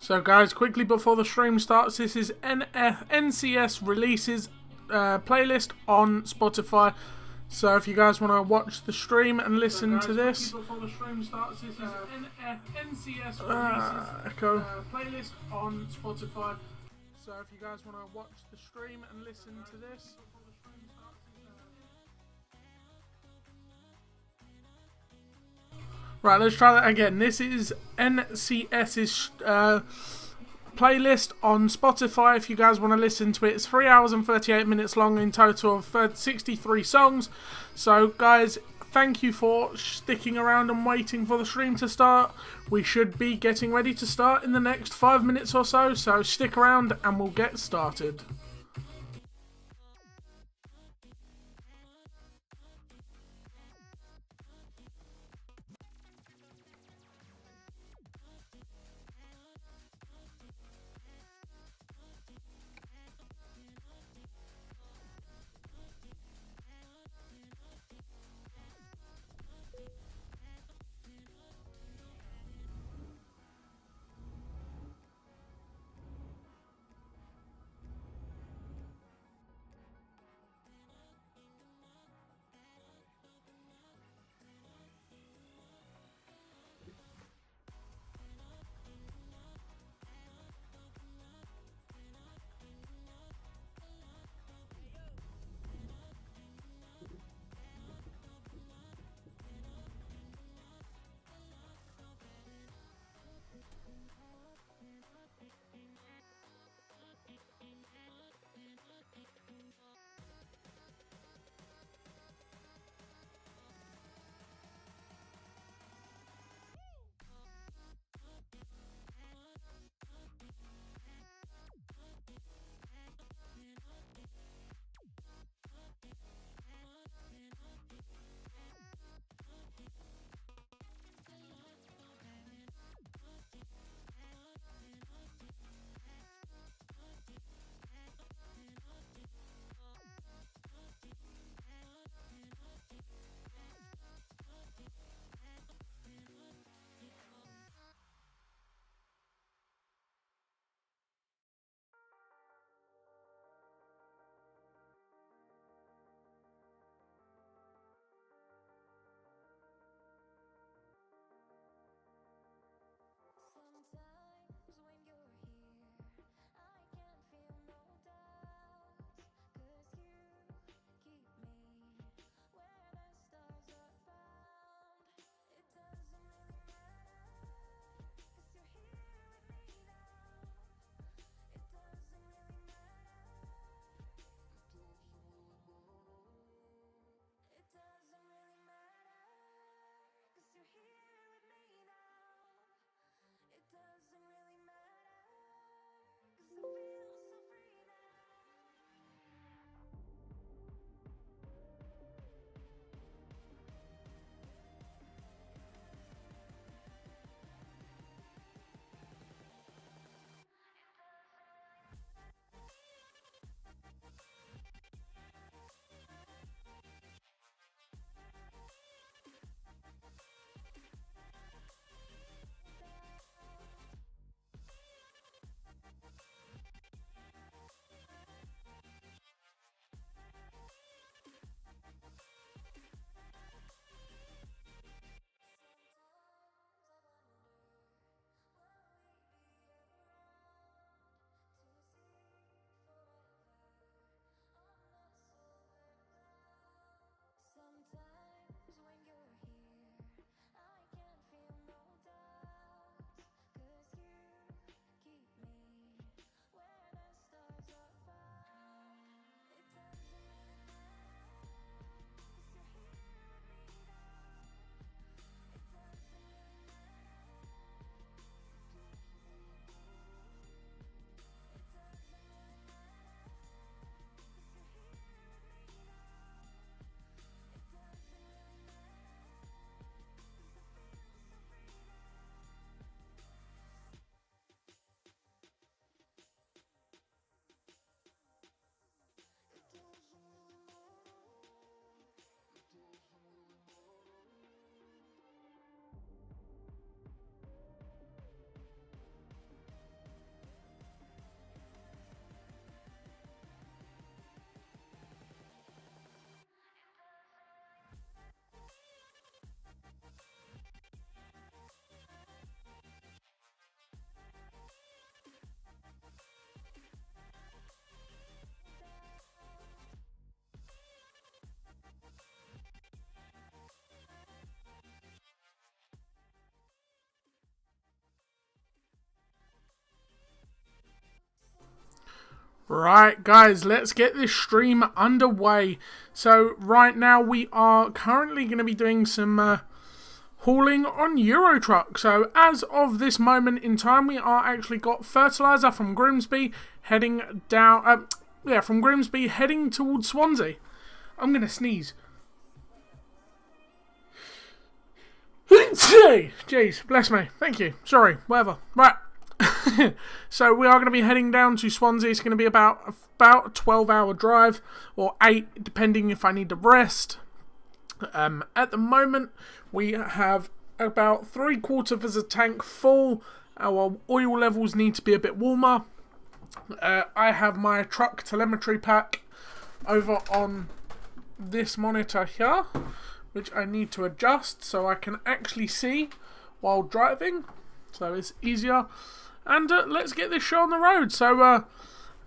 So guys, quickly before the stream starts, this is NCS releases playlist on Spotify. So if you guys want to watch the stream and listen to this, before the stream starts, this is NCS releases echo playlist on Spotify. So if you guys want to watch the stream and listen to this. Right, let's try that again. This is NCS's playlist on Spotify. If you guys want to listen to it, it's 3 hours and 38 minutes long in total of 63 songs. So, guys, thank you for sticking around and waiting for the stream to start. We should be getting ready to start in the next 5 minutes or so. So, stick around and we'll get started. Right, guys, let's get this stream underway. So, right now we are currently going to be doing some hauling on Eurotruck. So, as of this moment in time, we are actually got fertilizer from Grimsby heading down. From Grimsby heading towards Swansea. I'm going to sneeze. Jeez, bless me. Thank you. Sorry, whatever. Right. So we are going to be heading down to Swansea. It's going to be about a 12-hour drive, or 8, depending if I need to rest. At the moment, we have about 3/4 of a tank full. Our oil levels need to be a bit warmer. I have my truck telemetry pack over on this monitor here, which I need to adjust so I can actually see while driving, so it's easier. And let's get this show on the road. So,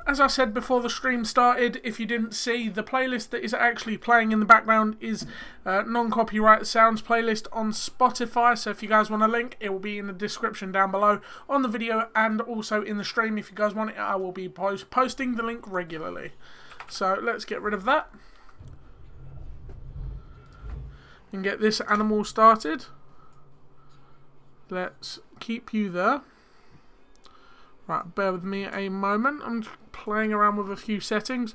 as I said before the stream started, if you didn't see, the playlist that is actually playing in the background is non-copyright sounds playlist on Spotify. So if you guys want a link, it will be in the description down below on the video and also in the stream. If you guys want it, I will be posting the link regularly. So let's get rid of that and get this animal started. Let's keep you there. Right, bear with me a moment. I'm just playing around with a few settings.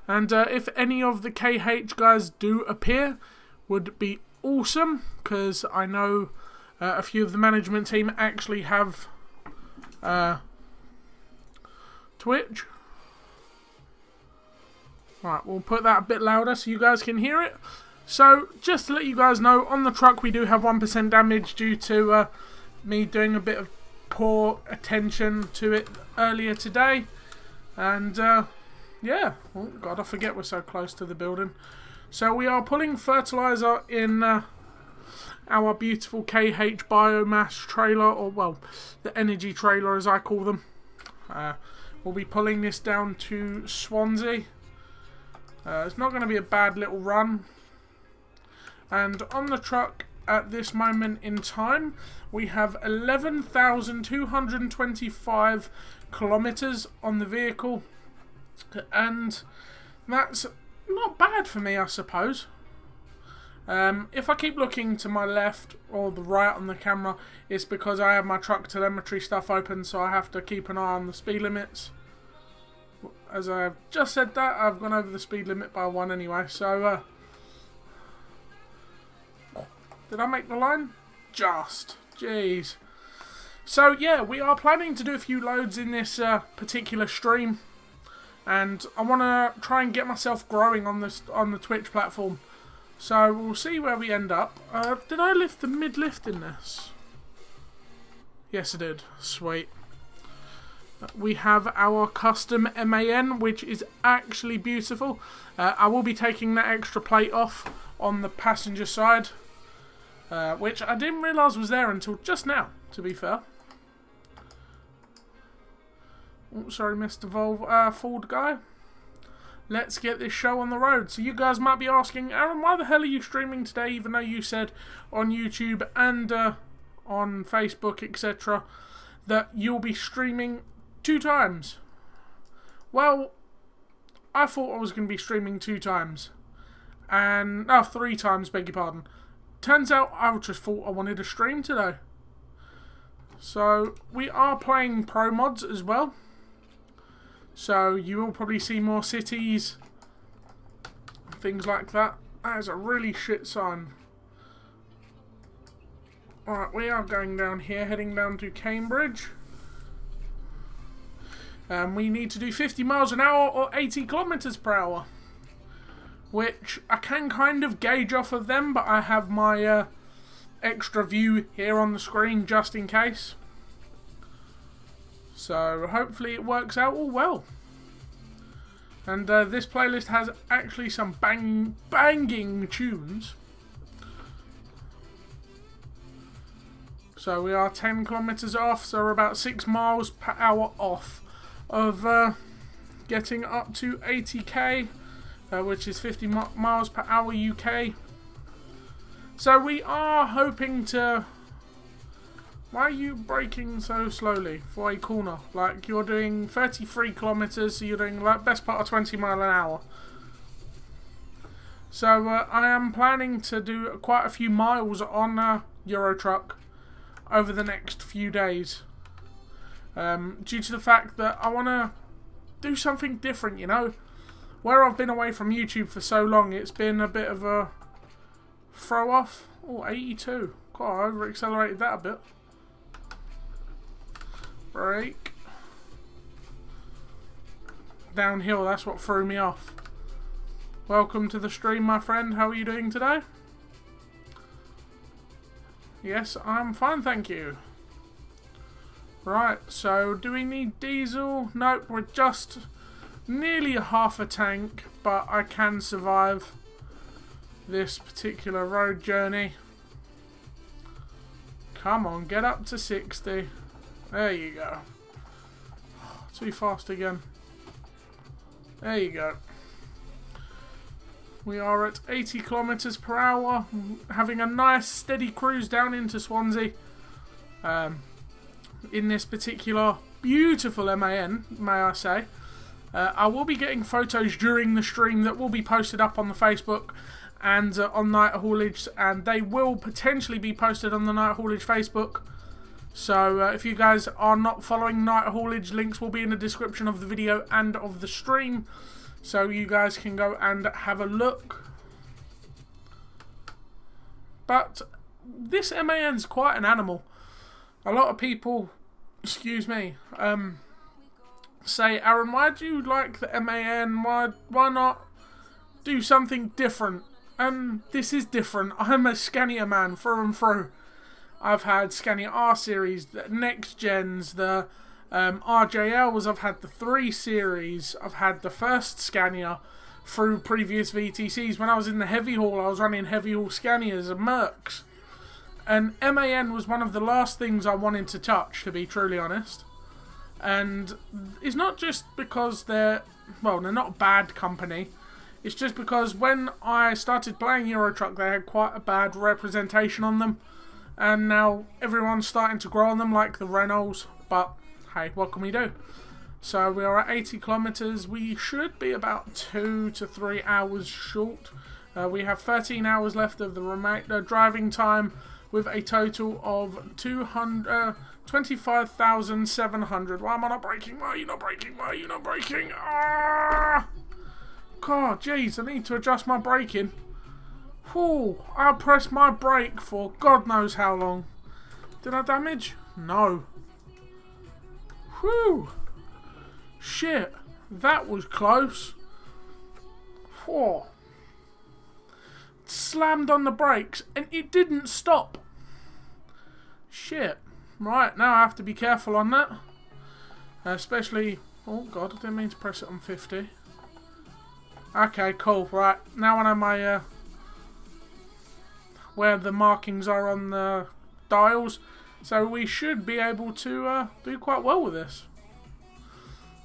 And if any of the KH guys do appear, would be awesome. Because I know a few of the management team actually have Twitch. Right, we'll put that a bit louder so you guys can hear it. So, just to let you guys know, on the truck we do have 1% damage due to me doing a bit of poor attention to it earlier today. And yeah, oh god, I forget we're so close to the building. So we are pulling fertilizer in our beautiful KH biomass trailer, or well, the energy trailer as I call them. We'll be pulling this down to Swansea. It's not going to be a bad little run. And on the truck at this moment in time, we have 11,225 kilometers on the vehicle, and that's not bad for me, I suppose. If I keep looking to my left or the right on the camera, it's because I have my truck telemetry stuff open, so I have to keep an eye on the speed limits. As I've just said that, I've gone over the speed limit by 1 anyway, so did I make the line? Just. Jeez. So, yeah, we are planning to do a few loads in this particular stream. And I want to try and get myself growing on the Twitch platform. So, we'll see where we end up. Did I lift the mid-lift in this? Yes, I did. Sweet. We have our custom MAN, which is actually beautiful. I will be taking that extra plate off on the passenger side. Which I didn't realise was there until just now, to be fair. Oh, sorry, Mr. Ford guy. Let's get this show on the road. So you guys might be asking, Aaron, why the hell are you streaming today, even though you said on YouTube and on Facebook, etc., that you'll be streaming 2 times? Well, I thought I was going to be streaming 2 times. And, 3 times, beg your pardon. Turns out I just thought I wanted to stream today. So we are playing pro mods as well. So you will probably see more cities, things like that. That is a really shit sign. Alright, we are going down here, heading down to Cambridge. We need to do 50 miles an hour or 80 kilometers per hour. Which I can kind of gauge off of them, but I have my extra view here on the screen just in case. So hopefully it works out all well. And this playlist has actually some banging tunes. So we are 10 kilometers off, so we're about 6 miles per hour off of getting up to 80k. Which is 50 miles per hour UK. So we are hoping to Why are you braking so slowly for a corner? Like, you're doing 33 kilometers, so you're doing like best part of 20 mile an hour. So I am planning to do quite a few miles on Euro Truck over the next few days. Due to the fact that I want to do something different, you know. Where I've been away from YouTube for so long, it's been a bit of a throw off. Oh, 82. God, I over accelerated that a bit. Brake. Downhill, that's what threw me off. Welcome to the stream, my friend. How are you doing today? Yes, I'm fine, thank you. Right, so do we need diesel? Nope, we're just nearly half a tank, but I can survive this particular road journey. Come on, get up to 60. There you go. Too fast again. There you go. We are at 80 kilometers per hour, having a nice steady cruise down into Swansea. In this particular beautiful MAN, may I say. I will be getting photos during the stream that will be posted up on the Facebook and on Night Haulage, and they will potentially be posted on the Night Haulage Facebook. So if you guys are not following Night Haulage, links will be in the description of the video and of the stream, so you guys can go and have a look. But this MAN's quite an animal. A lot of people, excuse me, say, Aaron, why do you like the MAN? Why not do something different? And this is different. I'm a Scania man through and through. I've had Scania R series, the next gens, the RJLs. I've had the 3 series. I've had the first Scania through previous VTCs. When I was in the heavy haul, I was running heavy haul Scanias and Mercs. And MAN was one of the last things I wanted to touch, to be truly honest. And it's not just because they're not a bad company. It's just because when I started playing Euro Truck, they had quite a bad representation on them. And now everyone's starting to grow on them, like the Renaults. But hey, what can we do? So we are at 80 kilometers. We should be about 2 to 3 hours short. We have 13 hours left of the driving time, with a total of 25,700. Why am I not braking? Why are you not braking? Why are you not braking? Ah! God, jeez, I need to adjust my braking. Whew, I pressed my brake for God knows how long. Did I damage? No. Whew. Shit, that was close. Whew. Slammed on the brakes and it didn't stop. Shit. Right, now I have to be careful on that. Especially... Oh god, I didn't mean to press it on 50. Okay, cool. Right, now I know my... where the markings are on the dials. So we should be able to do quite well with this.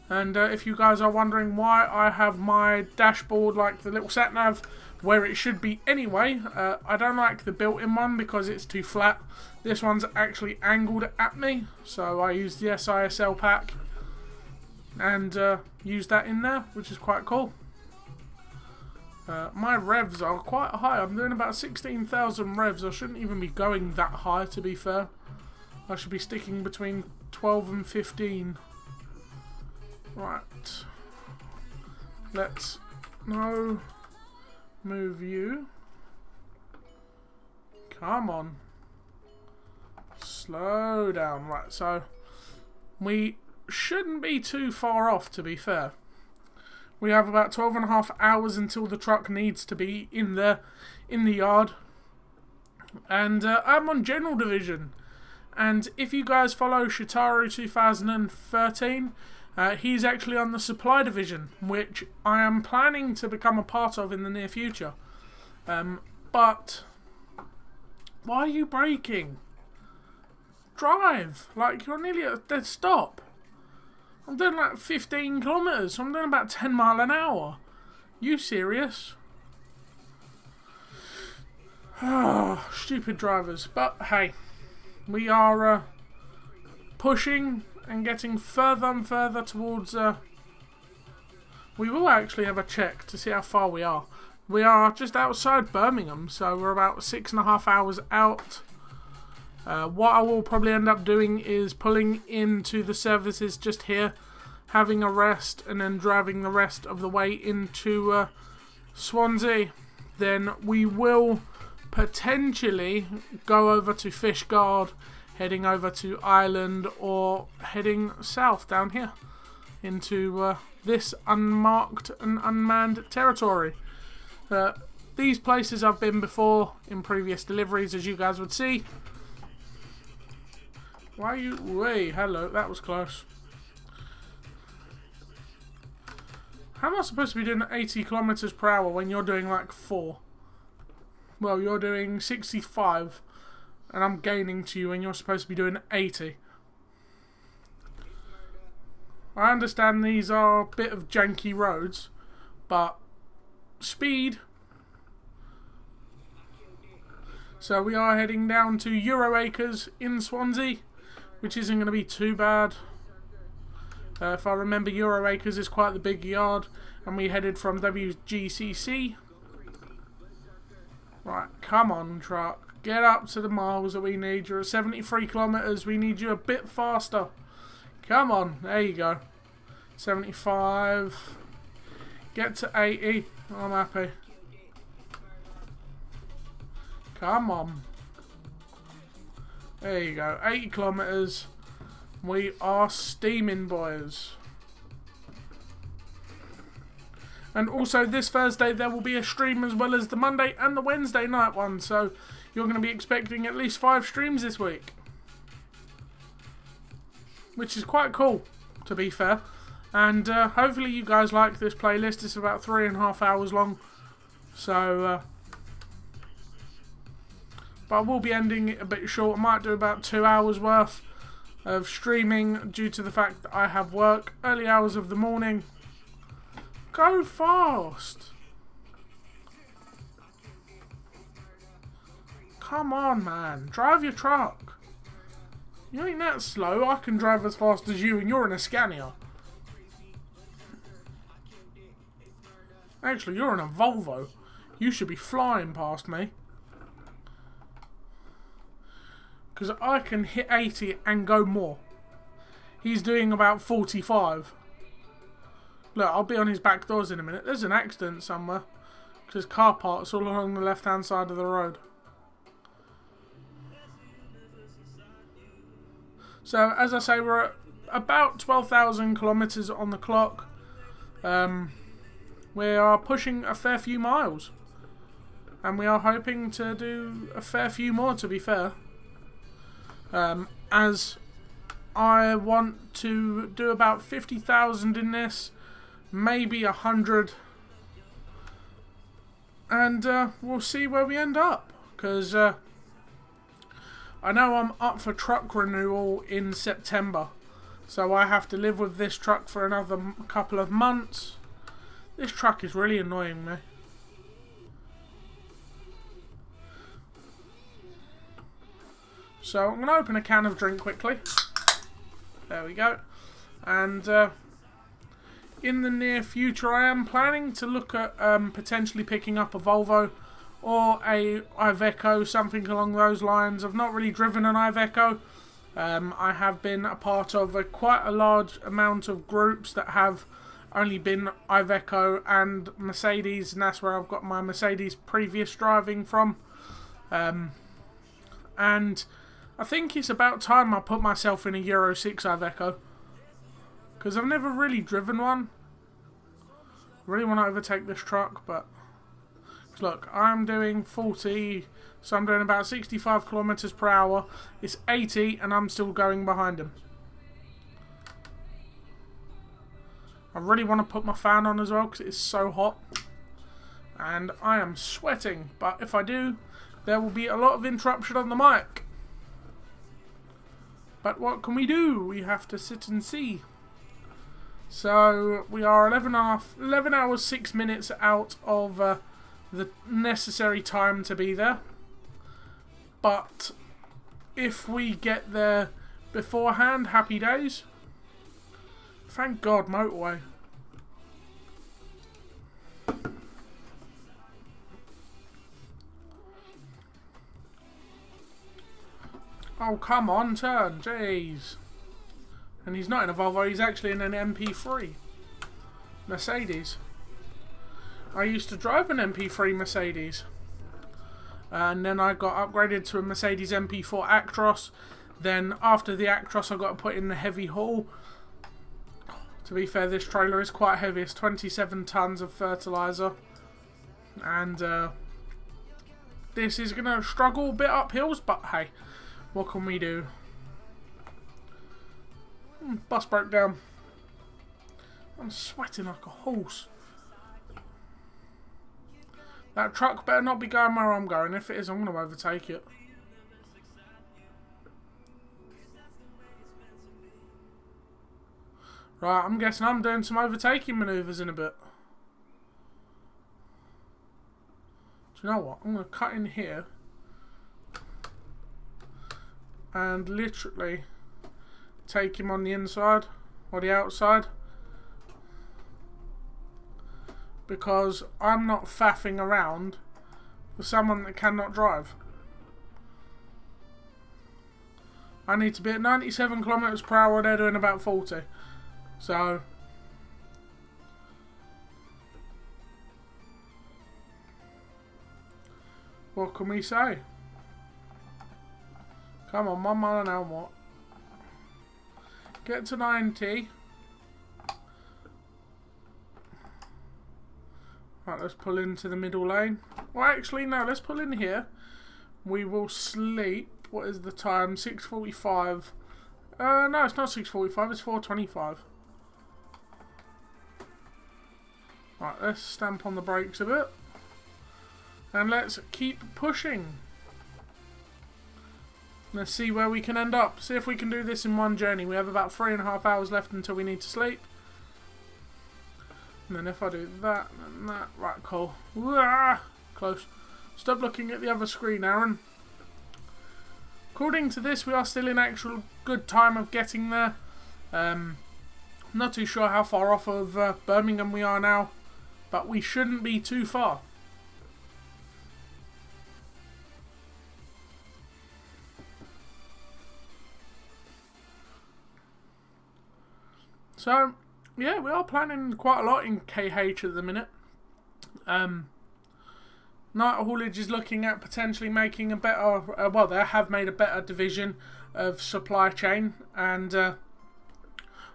And if you guys are wondering why I have my dashboard, like the little sat-nav, where it should be anyway, I don't like the built-in one because it's too flat. This one's actually angled at me, so I use the SISL pack and use that in there, which is quite cool. My revs are quite high. I'm doing about 16,000 revs. I shouldn't even be going that high, to be fair. I should be sticking between 12 and 15. Right. Let's move you. Come on. Slow down. Right, so we shouldn't be too far off, to be fair. We have about 12.5 hours until the truck needs to be in the yard. And I'm on General Division. And if you guys follow Shitaru 2013, he's actually on the Supply Division, which I am planning to become a part of in the near future. But why are you braking? Drive! Like, you're nearly at a dead stop. I'm doing like 15 kilometers. I'm doing about 10 mile an hour. You serious? Stupid drivers. But hey, we are pushing and getting further and further towards... we will actually have a check to see how far we are. We are just outside Birmingham, so we're about 6.5 hours out. What I will probably end up doing is pulling into the services just here, having a rest, and then driving the rest of the way into Swansea. Then we will potentially go over to Fishguard, heading over to Ireland, or heading south down here into this unmarked and unmanned territory. These places I've been before in previous deliveries, as you guys would see. Why are you... Wait, hello, that was close. How am I supposed to be doing 80 kilometers per hour when you're doing like 4? Well, you're doing 65, and I'm gaining to you when you're supposed to be doing 80. I understand these are a bit of janky roads, but speed. So we are heading down to Euroacres in Swansea, which isn't going to be too bad. If I remember, Euroacres is quite the big yard, and we headed from WGCC. Right, come on, truck. Get up to the miles that we need. You're at 73 kilometres. We need you a bit faster. Come on. There you go. 75. Get to 80. I'm happy. Come on. There you go. 80 kilometres. We are steaming, boys. And also this Thursday there will be a stream as well as the Monday and the Wednesday night one. So you're going to be expecting at least 5 streams this week. Which is quite cool, to be fair. And hopefully you guys like this playlist. It's about 3.5 hours long. So... but I will be ending it a bit short. I might do about 2 hours worth of streaming due to the fact that I have work early hours of the morning. Go fast! Come on, man. Drive your truck. You ain't that slow. I can drive as fast as you and you're in a Scania. Actually, you're in a Volvo. You should be flying past me. Because I can hit 80 and go more. He's doing about 45. Look, I'll be on his back doors in a minute. There's an accident somewhere. Because there's car parks all along the left-hand side of the road. So, as I say, we're at about 12,000 kilometres on the clock. We are pushing a fair few miles. And we are hoping to do a fair few more, to be fair. As I want to do about 50,000 in this, maybe 100, and we'll see where we end up, because I know I'm up for truck renewal in September, so I have to live with this truck for another couple of months. This truck is really annoying me. So I'm going to open a can of drink quickly. There we go. And in the near future I am planning to look at potentially picking up a Volvo or a Iveco, something along those lines. I've not really driven an Iveco. I have been a part of quite a large amount of groups that have only been Iveco and Mercedes, and that's where I've got my Mercedes previous driving from. And I think it's about time I put myself in a Euro 6 Iveco, because I've never really driven one. I really want to overtake this truck, but look, I'm doing 40, so I'm doing about 65 kilometers per hour. It's 80 and I'm still going behind him. I really want to put my fan on as well because it's so hot and I am sweating, but if I do, there will be a lot of interruption on the mic. But what can we do? We have to sit and see. So we are 11 hours 6 minutes out of the necessary time to be there. But if we get there beforehand. Happy days. Thank God, motorway. Oh, come on, turn. Jeez. And he's not in a Volvo, he's actually in an MP3. Mercedes. I used to drive an MP3 Mercedes. And then I got upgraded to a Mercedes MP4 Actros. Then after the Actros I got to put in the heavy haul. To be fair, this trailer is quite heavy. It's 27 tons of fertiliser. And this is going to struggle a bit up hills, but hey. What can we do? Bus broke down. I'm sweating like a horse. That truck better not be going where I'm going. If it is, I'm going to overtake it. Right, I'm guessing I'm doing some overtaking manoeuvres in a bit. Do you know what? I'm going to cut in here. And literally take him on the inside or the outside, because I'm not faffing around for someone that cannot drive. I need to be at 97 kilometers per hour. They're doing about 40. So what can we say? Come on, 1 mile an hour more. Get to 90. Right, let's pull into the middle lane. Well, actually, no, let's pull in here. We will sleep. What is the time? 6:45. No, it's not 6:45, it's 4:25. Right, let's stamp on the brakes a bit. And let's keep pushing. Let's see where we can end up. See if we can do this in one journey. We have about 3.5 hours left until we need to sleep. And then if I do that and that. Right, cool. Wah! Close. Stop looking at the other screen, Aaron. According to this, we are still in actual good time of getting there. Not too sure how far off of Birmingham we are now, but we shouldn't be too far. So, yeah, we are planning quite a lot in KH at the minute. Night Haulage is looking at potentially making a better, well, they have made a better division of supply chain, and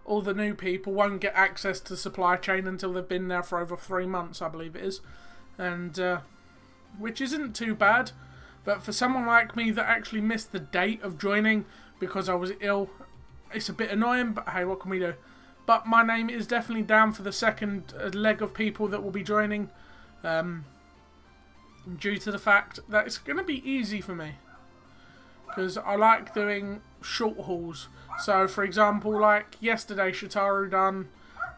all the new people won't get access to supply chain until they've been there for over 3 months, I believe it is. And which isn't too bad, but for someone like me that actually missed the date of joining because I was ill, it's a bit annoying, but hey, what can we do? But my name is definitely down for the second leg of people that will be joining, due to the fact that it's going to be easy for me, because I like doing short hauls. So for example, like yesterday, Shitaru done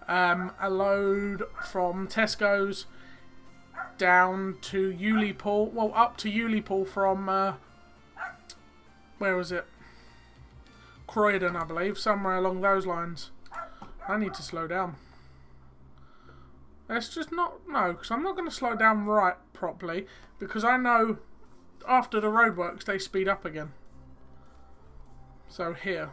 a load from Tesco's down to Ulipool, well, up to Ulipool from where was it, Croydon, I believe, somewhere along those lines. I need to slow down. Let's just no, because I'm not going to slow down right properly, because I know after the roadworks they speed up again. So here.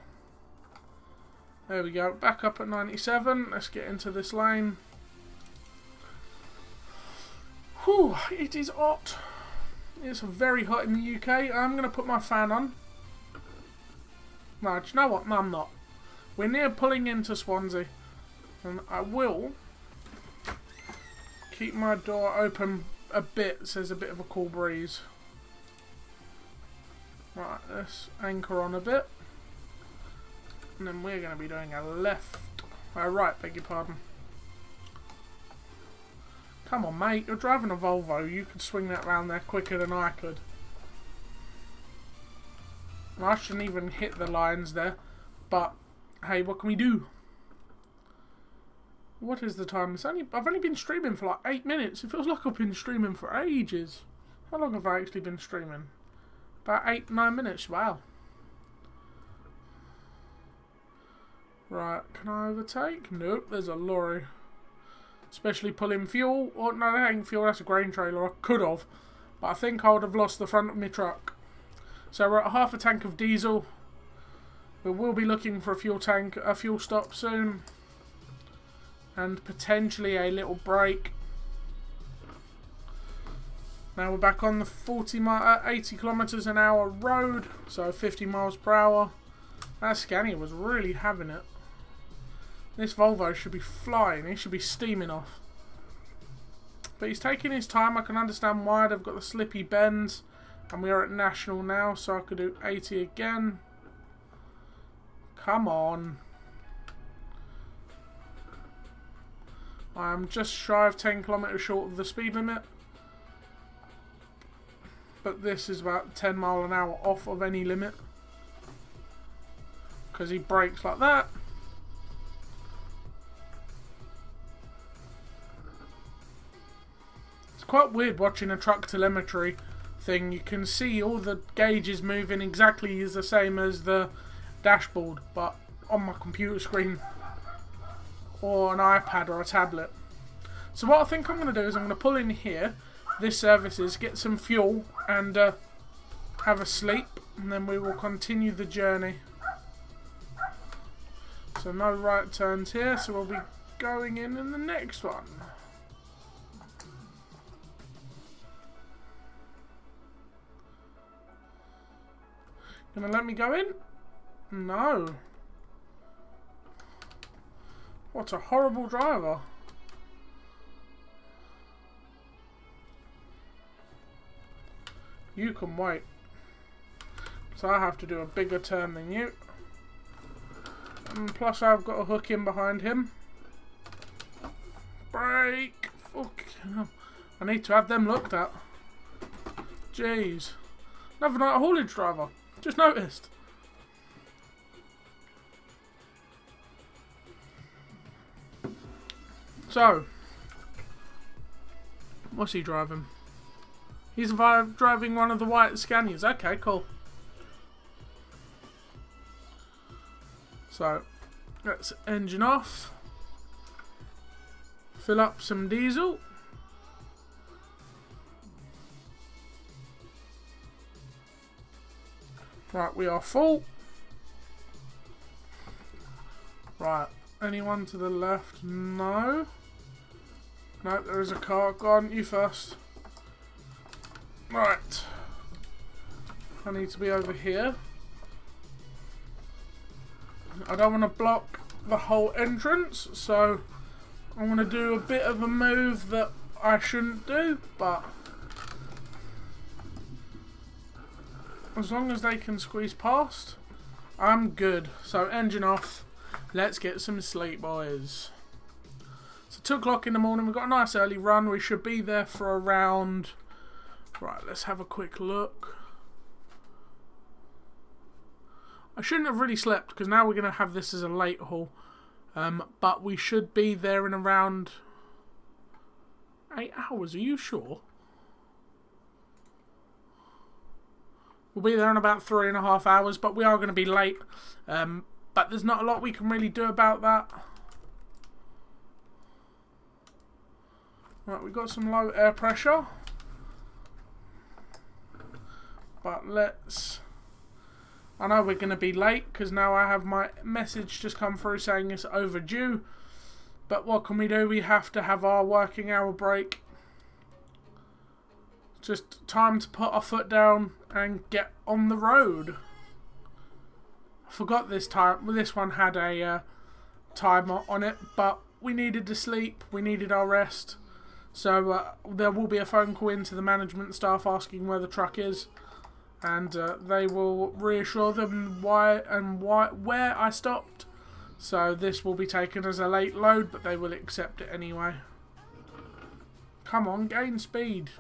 There we go, back up at 97. Let's get into this lane. Whew, it is hot. It's very hot in the UK. I'm going to put my fan on. No, do you know what? No, I'm not. We're near pulling into Swansea, and I will keep my door open a bit so there's a bit of a cool breeze. Right, let's anchor on a bit, and then we're going to be doing a left. Right, beg your pardon. Come on, mate, you're driving a Volvo. You could swing that round there quicker than I could. I shouldn't even hit the lines there, but hey, what can we do? What is the time? I've only been streaming for like 8 minutes. It feels like I've been streaming for ages. How long have I actually been streaming? About 8-9 minutes. Wow. Right, can I overtake? Nope, there's a lorry. Especially pulling fuel. Oh, no, that ain't fuel, that's a grain trailer. I could have. But I think I would have lost the front of my truck. So we're at half a tank of diesel. We will be looking for a fuel stop soon. And potentially a little break. Now we're back on the 80 kilometers an hour road. So 50 miles per hour. That Scania was really having it. This Volvo should be flying. He should be steaming off. But he's taking his time. I can understand why. They've got the slippy bends. And we are at National now. So I could do 80 again. Come on. I am just shy of 10 kilometers short of the speed limit. But this is about 10 miles an hour off of any limit. Because he brakes like that. It's quite weird watching a truck telemetry thing. You can see all the gauges moving exactly the same as the dashboard, but on my computer screen or an iPad or a tablet. So what I think I'm going to do is I'm going to pull in here, this services, get some fuel and have a sleep, and then we will continue the journey. So no right turns here, so we'll be going in the next one. Gonna let me go in? No. What a horrible driver. You can wait. So I have to do a bigger turn than you. And plus I've got a hook in behind him. Brake! Fuck. I need to have them looked at. Jeez. Another night haulage driver. Just noticed. So, what's he driving? He's driving one of the white Scanias. Okay, cool. So, let's engine off. Fill up some diesel. Right, we are full. Right, anyone to the left? No. No, there is a car. Go on, you first. Right. I need to be over here. I don't want to block the whole entrance, so I'm going to do a bit of a move that I shouldn't do, but as long as they can squeeze past, I'm good. So engine off. Let's get some sleep, boys. So 2 o'clock in the morning. We've got a nice early run. We should be there for around... Right, let's have a quick look. I shouldn't have really slept because now we're going to have this as a late haul. But we should be there in around 8 hours. Are you sure? We'll be there in about 3.5 hours, but we are going to be late. But there's not a lot we can really do about that. Right, we've got some low air pressure. But let's... I know we're going to be late because now I have my message just come through saying it's overdue. But what can we do? We have to have our working hour break. Just time to put our foot down and get on the road. I forgot this one had a timer on it, but we needed to sleep. We needed our rest. So there will be a phone call into the management staff asking where the truck is. And they will reassure them where I stopped. So this will be taken as a late load, but they will accept it anyway. Come on, gain speed.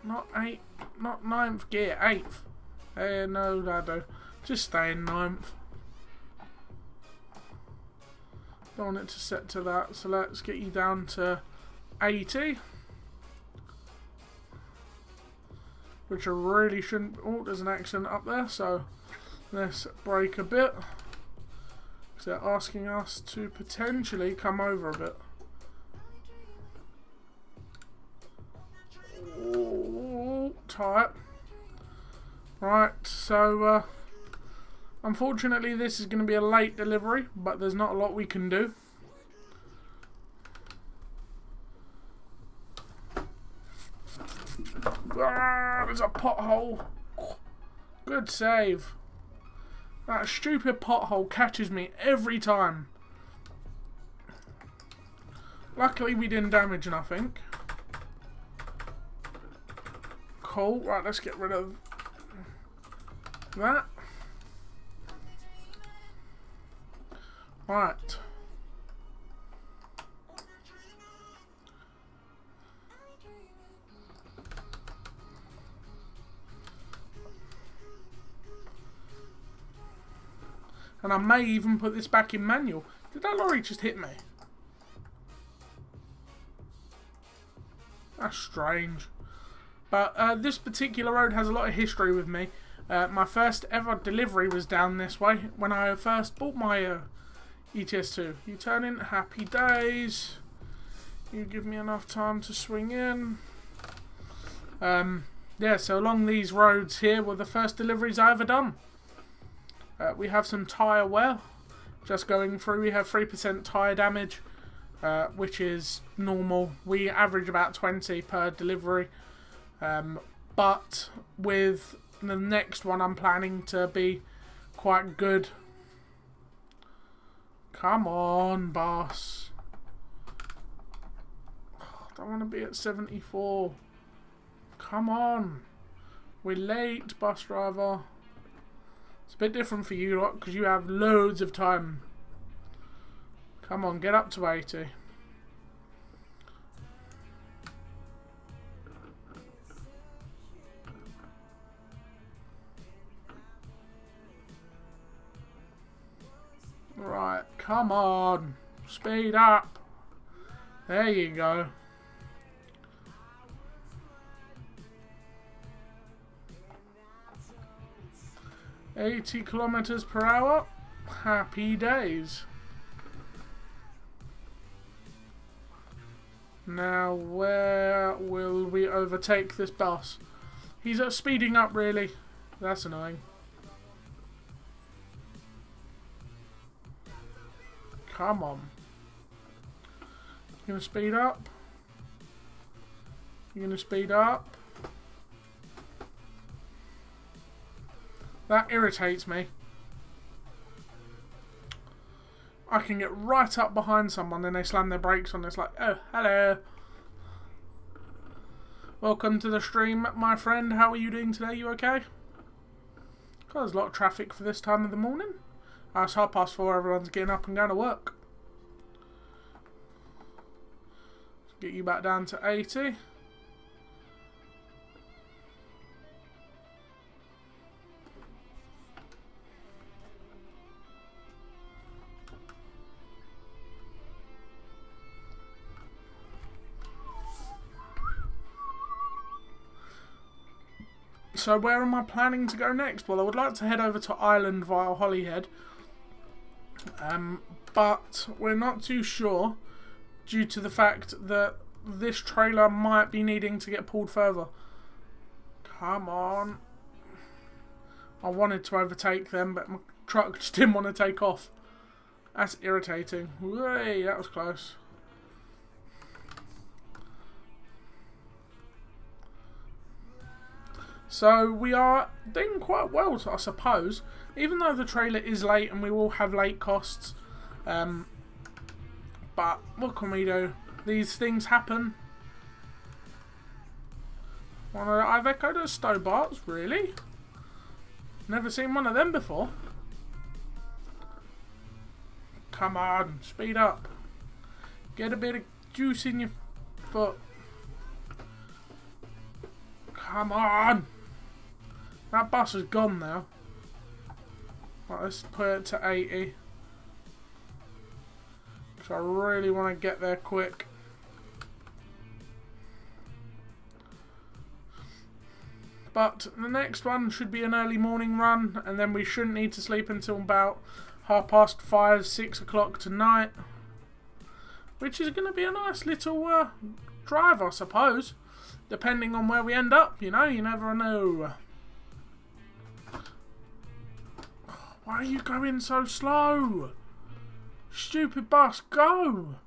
Not 9th gear, 8th. No, Dado. Just stay in 9th. Don't want it to set to that, so let's get you down to 80. Which I really shouldn't... Oh, there's an accident up there, so Let's brake a bit, because they're asking us to potentially come over a bit. Ooh, tight. Right, so unfortunately this is going to be a late delivery, but there's not a lot we can do. Ah, there's a pothole. Good save. That stupid pothole catches me every time. Luckily we didn't damage nothing. Cool. Right, let's get rid of that. Right. And I may even put this back in manual. Did that lorry just hit me? That's strange. But this particular road has a lot of history with me. My first ever delivery was down this way when I first bought my ETS2. You turn in, happy days. You give me enough time to swing in. Yeah, so along these roads here were the first deliveries I ever done. We have some tyre wear. Just going through, we have 3% tyre damage, which is normal. We average about 20 per delivery. But with the next one, I'm planning to be quite good. Come on, boss. I don't want to be at 74. Come on. We're late, bus driver. It's a bit different for you lot because you have loads of time. Come on, get up to 80. Right, come on. Speed up. There you go. $80 kilometers per hour. Happy days. Now, where will we overtake this bus? He's speeding up, really. That's annoying. Come on. You gonna speed up? You gonna speed up? That irritates me. I can get right up behind someone and they slam their brakes on. It's like, oh, hello. Welcome to the stream, my friend. How are you doing today? You okay? God, there's a lot of traffic for this time of the morning. It's 4:30. Everyone's getting up and going to work. Let's get you back down to 80. So where am I planning to go next? Well, I would like to head over to Ireland via Holyhead. But we're not too sure due to the fact that this trailer might be needing to get pulled further. Come on. I wanted to overtake them, but my truck just didn't want to take off. That's irritating. Way, that was close. So we are doing quite well, I suppose, even though the trailer is late and we will have late costs. But what can we do? These things happen. One of the Iveco Stobarts, really? Never seen one of them before. Come on, speed up. Get a bit of juice in your foot. Come on. That bus is gone now. Right, let's put it to 80. Because I really want to get there quick. But the next one should be an early morning run, and then we shouldn't need to sleep until about 5:30, 6 o'clock tonight. Which is going to be a nice little drive, I suppose. Depending on where we end up, you know, you never know. Why are you going so slow? Stupid bus, go!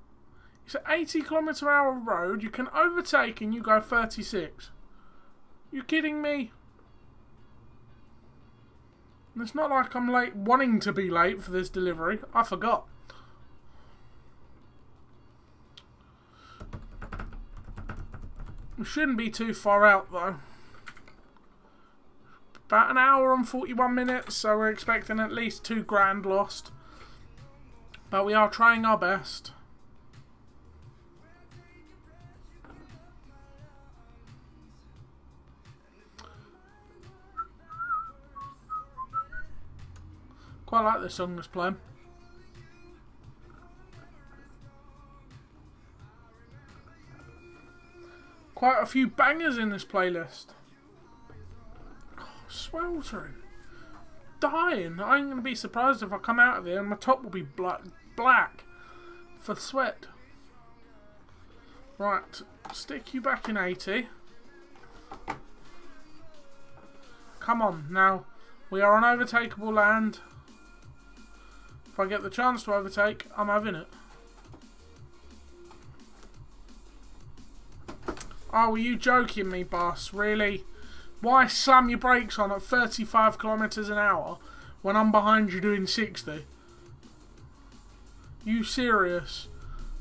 It's an 80km/h road, you can overtake and you go 36. You kidding me? And it's not like I'm late, wanting to be late for this delivery. I forgot. We shouldn't be too far out though. About an hour and 41 minutes, so we're expecting at least £2,000 lost. But we are trying our best. Quite like this song that's playing. Quite a few bangers in this playlist. Oh, sweltering. Dying. I ain't going to be surprised if I come out of here and my top will be black for sweat. Right, stick you back in 80. Come on, now. We are on overtakeable land. If I get the chance to overtake, I'm having it. Oh, were you joking me, boss? Really? Why slam your brakes on at 35km/h when I'm behind you doing 60? You serious?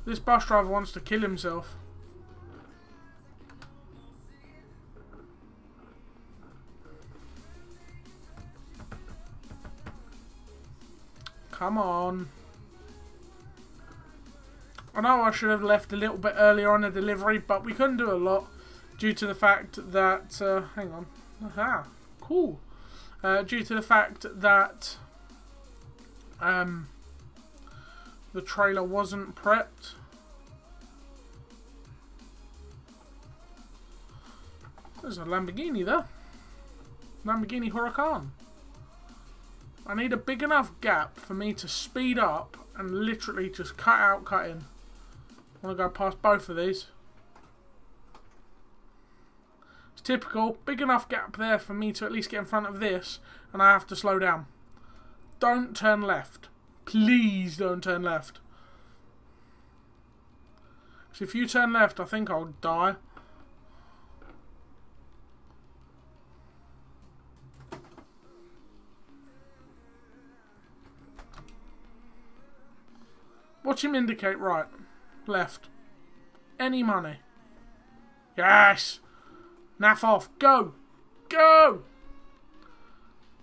This bus driver wants to kill himself. Come on. I know I should have left a little bit earlier on the delivery, but we couldn't do a lot due to the fact that... hang on. Aha. Cool. Due to the fact that the trailer wasn't prepped. There's a Lamborghini there. Lamborghini Huracan. I need a big enough gap for me to speed up and literally just cut in. I want to go past both of these. It's typical. Big enough gap there for me to at least get in front of this, and I have to slow down. Don't turn left. Please don't turn left. So if you turn left, I think I'll die. Watch him indicate right, left. Any money. Yes! Naff off. Go! Go!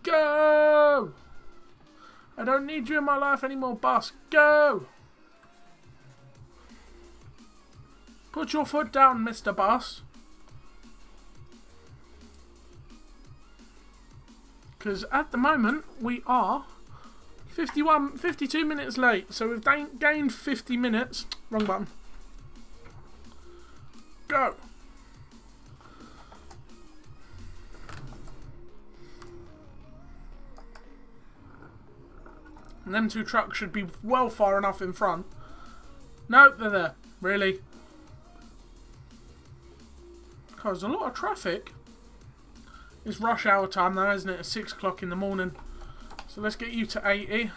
Go! I don't need you in my life anymore, boss. Go! Put your foot down, Mr. Boss. Because at the moment, we are 52 minutes late, so we've gained 50 minutes. Wrong button. Go. And them two trucks should be well far enough in front. No, they're there. Really? Because there's a lot of traffic. It's rush hour time though, isn't it? At 6 o'clock in the morning. So let's get you to 80.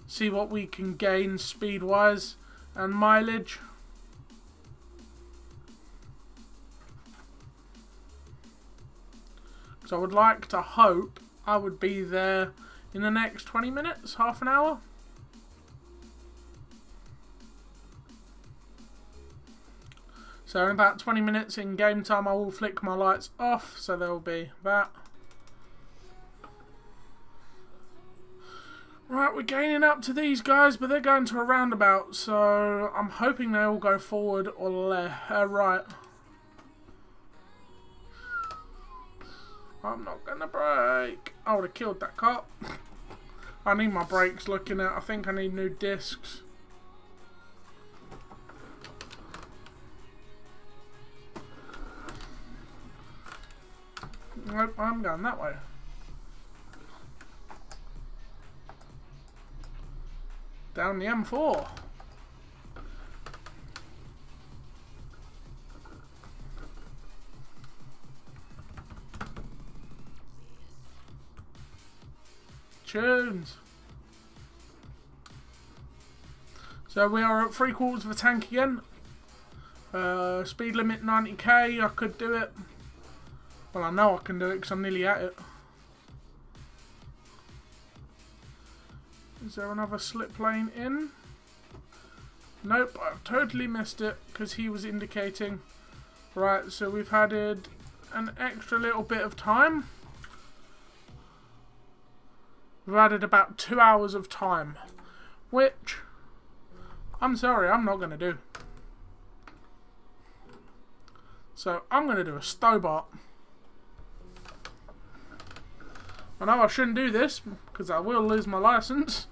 See what we can gain speed wise and mileage. So I would like to hope I would be there in the next 20 minutes, half an hour. So in about 20 minutes in game time I will flick my lights off, so there will be that. Right, we're gaining up to these guys, but they're going to a roundabout, so I'm hoping they all go forward or left. Right. I'm not gonna brake. I would have killed that cop. I need my brakes looking at. I think I need new discs. Nope, I'm going that way. Down the M4. Tunes. So we are at 3/4 of a tank again. Speed limit 90k. I could do it. Well, I know I can do it because I'm nearly at it. Is there another slip lane in? Nope, I've totally missed it because he was indicating. Right, so we've added an extra little bit of time. We've added about 2 hours of time, which, I'm sorry, I'm not going to do. So I'm going to do a Stobart. I know I shouldn't do this because I will lose my license,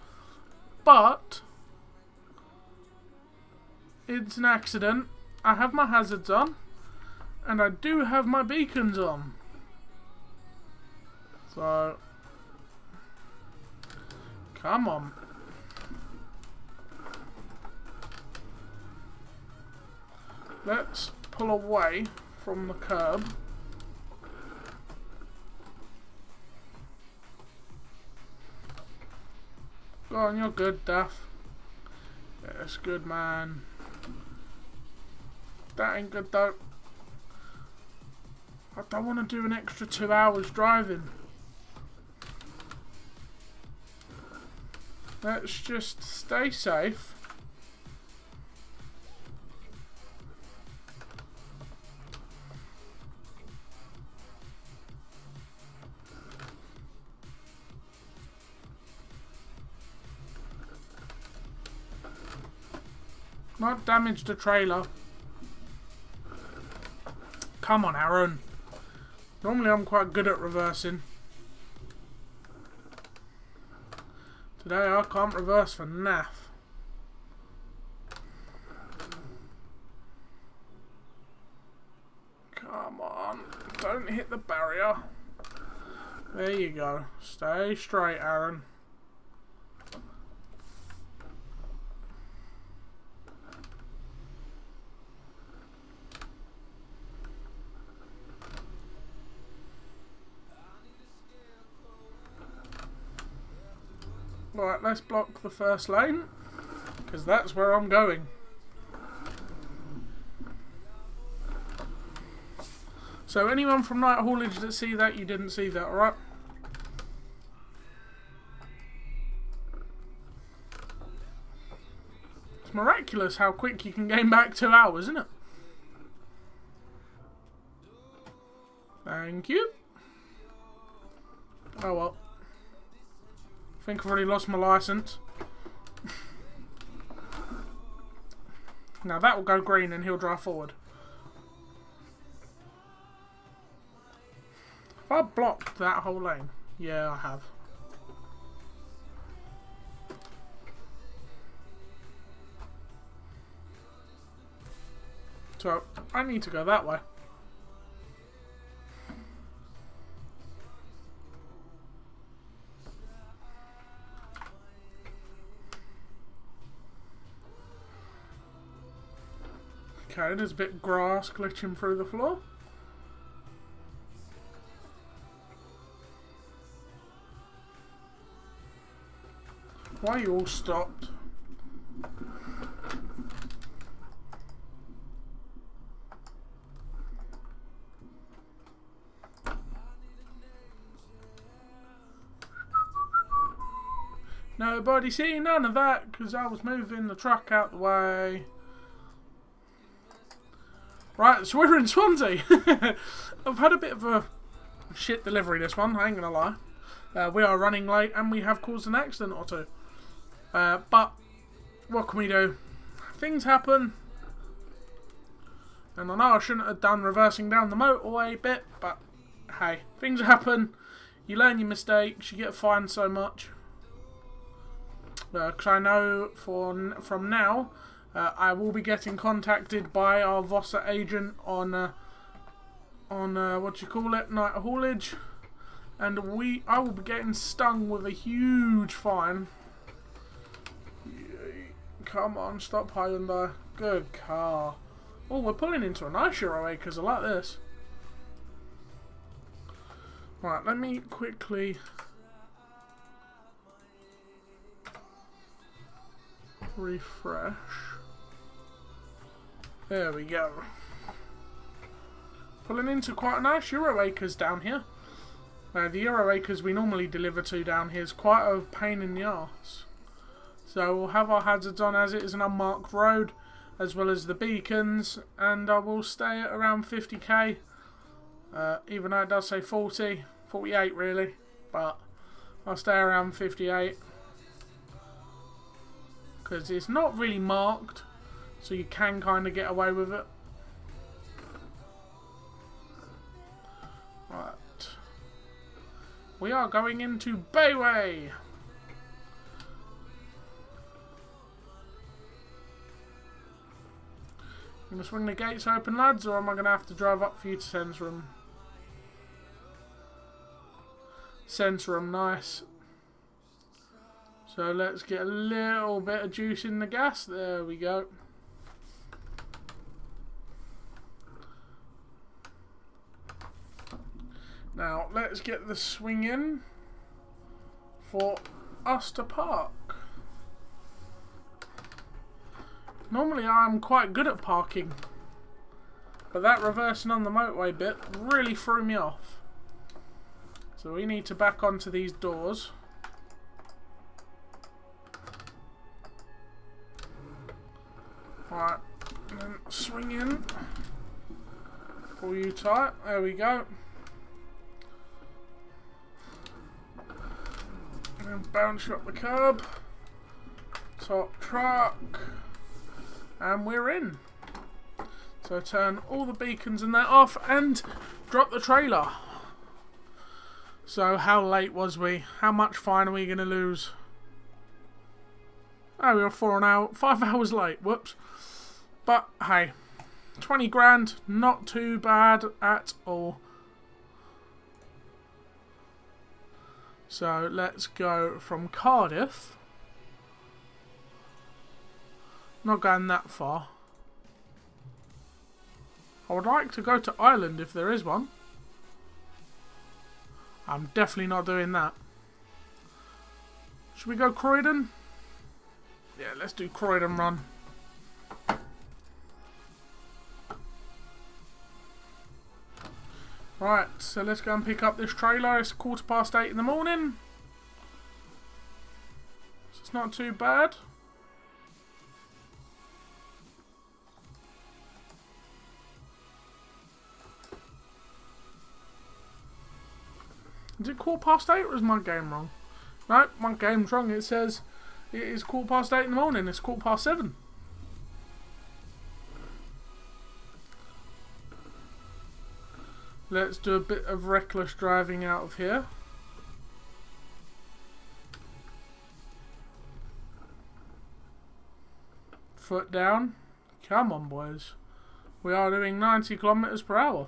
but it's an accident. I have my hazards on and I do have my beacons on. So, come on. Let's pull away from the curb. Go on, you're good, Duff. Yes, good, man. That ain't good, though. I don't want to do an extra 2 hours driving. Let's just stay safe. Not damage the trailer. Come on, Aaron. Normally I'm quite good at reversing. Today I can't reverse for naff. Come on. Don't hit the barrier. There you go. Stay straight, Aaron. Right, let's block the first lane, because that's where I'm going. So anyone from Night Haulage that see that, you didn't see that, alright? It's miraculous how quick you can gain back 2 hours, isn't it? Thank you. Oh well. I think I've already lost my license. Now that will go green and he'll drive forward. Have I blocked that whole lane? Yeah, I have. So, I need to go that way. Okay, there's a bit of grass glitching through the floor. Why are you all stopped? Nobody seen none of that because I was moving the truck out the way. Right, so we're in Swansea. I've had a bit of a shit delivery this one, I ain't gonna lie. We are running late and we have caused an accident or two. But what can we do? Things happen. And I know I shouldn't have done reversing down the motorway bit, but hey, things happen. You learn your mistakes, you get fined so much. Because I know from now, I will be getting contacted by our Vossa agent on on what you call it, night haulage, and I will be getting stung with a huge fine. Come on, stop Hyundai. Good car. Oh, we're pulling into a nice Euro Acres. I like this. Right, let me quickly refresh. There we go. Pulling into quite a nice Euro Acres down here. The Euro Acres we normally deliver to down here is quite a pain in the arse. So we'll have our hazards on as it is an unmarked road, as well as the beacons, and I will stay at around 50k, even though it does say 40, 48 really, but I'll stay around 58, because it's not really marked, so you can kind of get away with it. Right, we are going into Bayway. I'm going to swing the gates open, lads, or am I going to have to drive up for you to Centrum? Centrum, nice. So let's get a little bit of juice in the gas. There we go. Now, let's get the swing in for us to park. Normally I'm quite good at parking, but that reversing on the motorway bit really threw me off. So we need to back onto these doors. Right, and then swing in, pull you tight, there we go. And then bounce you up the curb, top truck. And we're in. So turn all the beacons and that off and drop the trailer. So how late was we? How much fine are we going to lose? Oh, we were 5 hours late. Whoops. But hey, 20 grand, not too bad at all. So let's go from Cardiff. Not going that far. I would like to go to Ireland if there is one. I'm definitely not doing that. Should we go Croydon? Yeah, let's do Croydon run. Right, so let's go and pick up this trailer. It's 8:15 in the morning. So it's not too bad. Is it 8:15 or is my game wrong? No, my game's wrong. It says it is 8:15 in the morning. It's 7:15. Let's do a bit of reckless driving out of here. Foot down. Come on, boys. We are doing 90 kilometers per hour.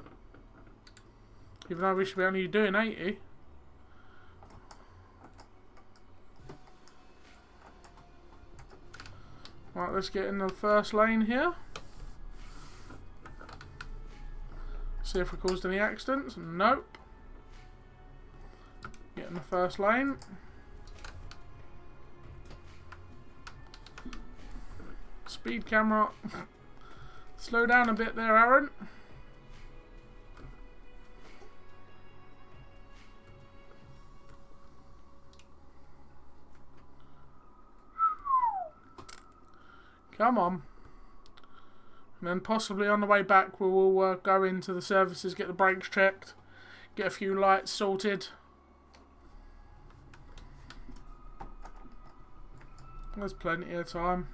Even though we should be only doing 80. Right, let's get in the first lane here. See if we caused any accidents. Nope. Get in the first lane. Speed camera. Slow down a bit there, Aaron. Come on. And then possibly on the way back we will go into the services, get the brakes checked, get a few lights sorted. There's plenty of time.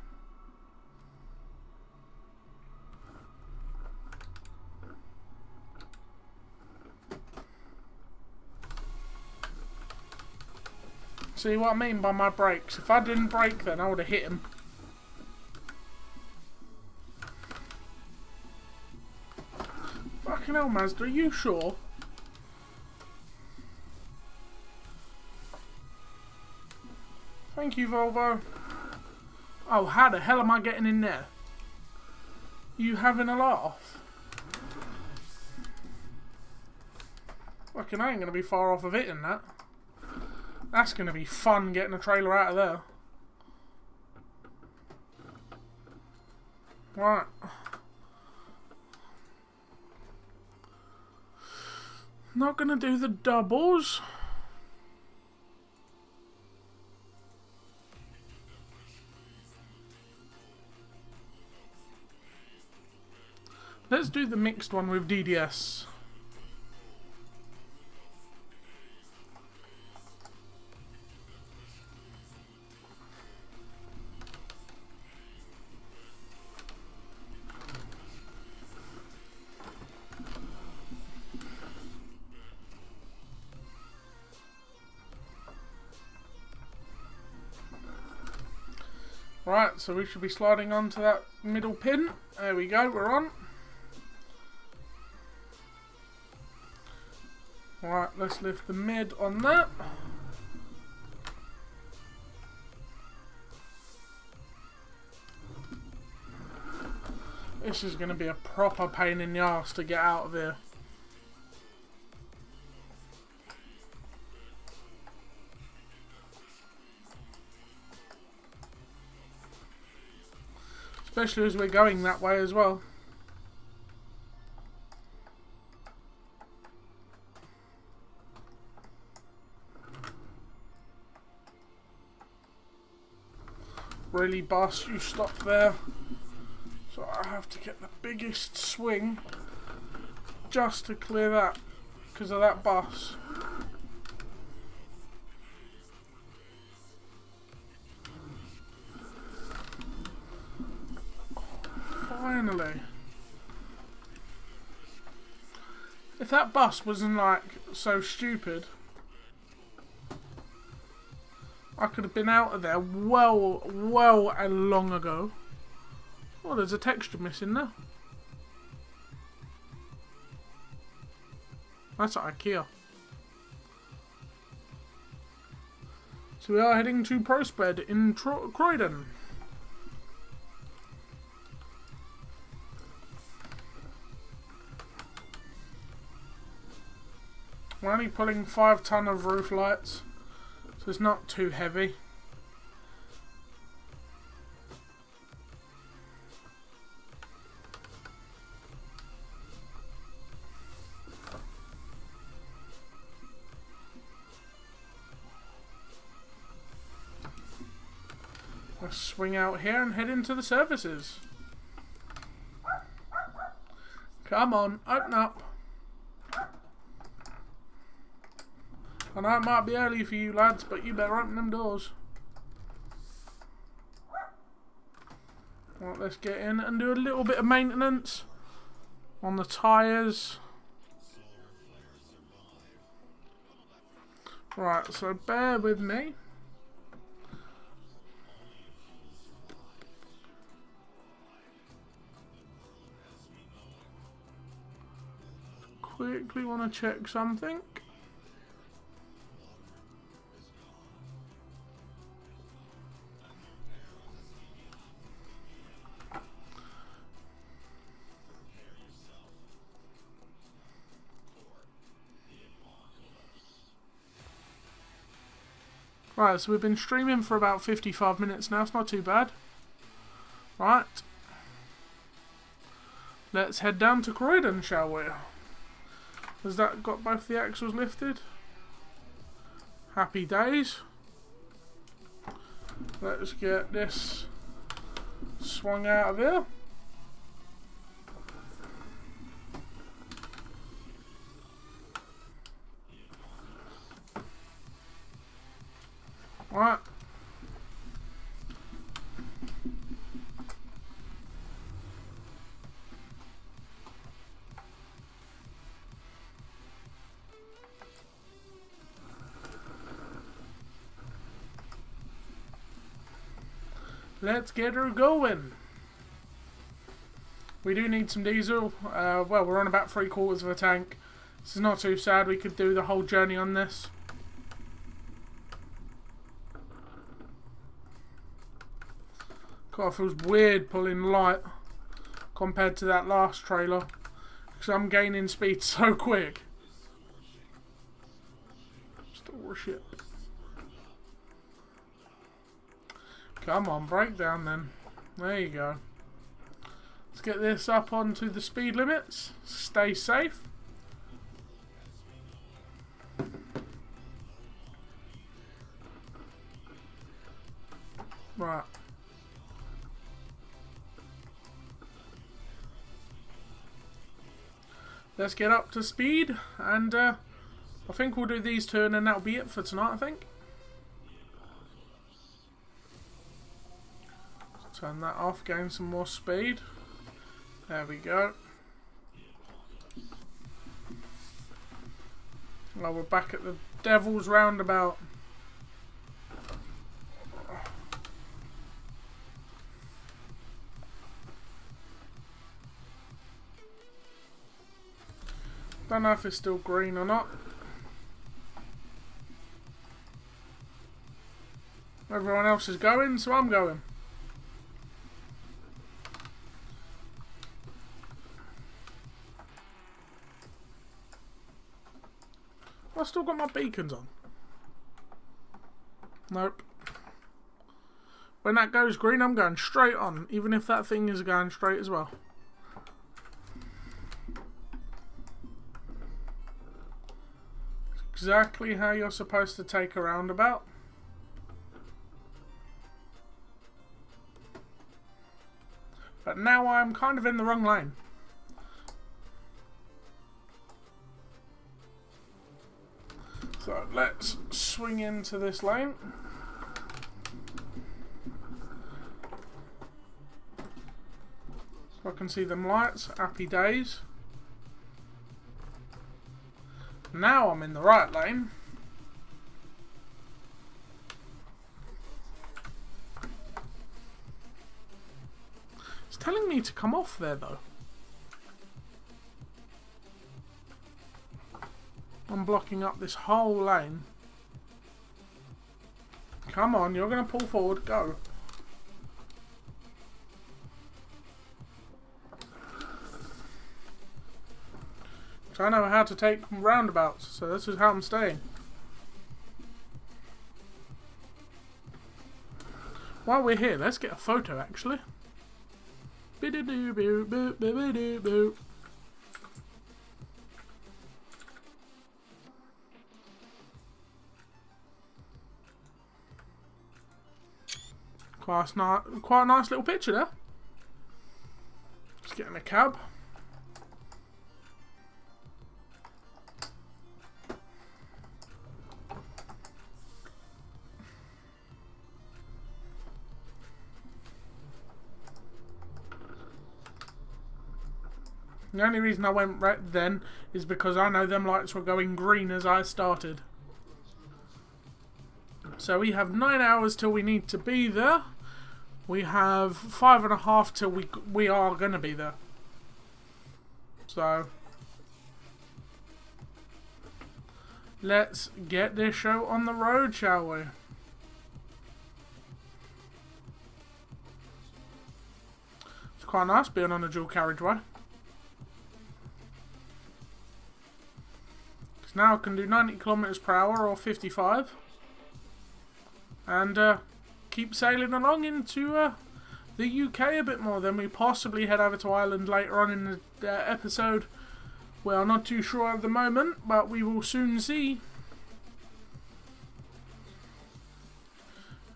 See what I mean by my brakes? If I didn't brake then I would have hit him. Fucking hell, Mazda, are you sure? Thank you, Volvo. Oh, how the hell am I getting in there? You having a laugh? Fucking, I ain't gonna be far off of hitting that. That's gonna be fun getting a trailer out of there. Right. Not gonna do the doubles. Let's do the mixed one with DDS. Right, so we should be sliding onto that middle pin. There we go, we're on. Right, let's lift the mid on that. This is going to be a proper pain in the arse to get out of here. Especially as we're going that way as well. Really, boss, you stop there. So I have to get the biggest swing just to clear that because of that bus. Finally. If that bus wasn't like so stupid, I could have been out of there well and long ago. Oh, there's a texture missing there. That's at IKEA. So we are heading to ProSpread in Croydon. We're only pulling 5 ton of roof lights, so it's not too heavy. Let's swing out here and head into the services. Come on, open up. I know it might be early for you lads, but you better open them doors. Right, let's get in and do a little bit of maintenance on the tyres. Right, so bear with me. Quickly want to check something. Right, so we've been streaming for about 55 minutes now, it's not too bad. Right. Let's head down to Croydon, shall we? Has that got both the axles lifted? Happy days. Let's get this swung out of here. Right. Let's get her going. We do need some diesel. Well, we're on about 3/4 of a tank. This is not too sad. We could do the whole journey on this. God, it feels weird pulling light compared to that last trailer, because I'm gaining speed so quick. Still shit. Come on, break down then. There you go. Let's get this up onto the speed limits. Stay safe. Right. Let's get up to speed, and I think we'll do these two, and then that'll be it for tonight, I think. Let's turn that off, gain some more speed. There we go. Well, we're back at the Devil's Roundabout. Don't know if it's still green or not. Everyone else is going, so I'm going. I've still got my beacons on. Nope. When that goes green, I'm going straight on, even if that thing is going straight as well. Exactly how you're supposed to take a roundabout. But now I'm kind of in the wrong lane. So let's swing into this lane. So I can see them lights. Happy days. Now I'm in the right lane. It's telling me to come off there though. I'm blocking up this whole lane. Come on, you're going to pull forward. Go. So I know how to take roundabouts, so this is how I'm staying. While we're here, let's get a photo actually. Quite a nice little picture there. Let's get in a cab. The only reason I went right then is because I know them lights were going green as I started. So we have 9 hours till we need to be there. We have 5.5 till we are going to be there. So let's get this show on the road, shall we? It's quite nice being on a dual carriageway. Now I can do 90 kilometers per hour or 55 and keep sailing along into the UK a bit more. Then we possibly head over to Ireland later on in the episode. We are not too sure at the moment, but we will soon see.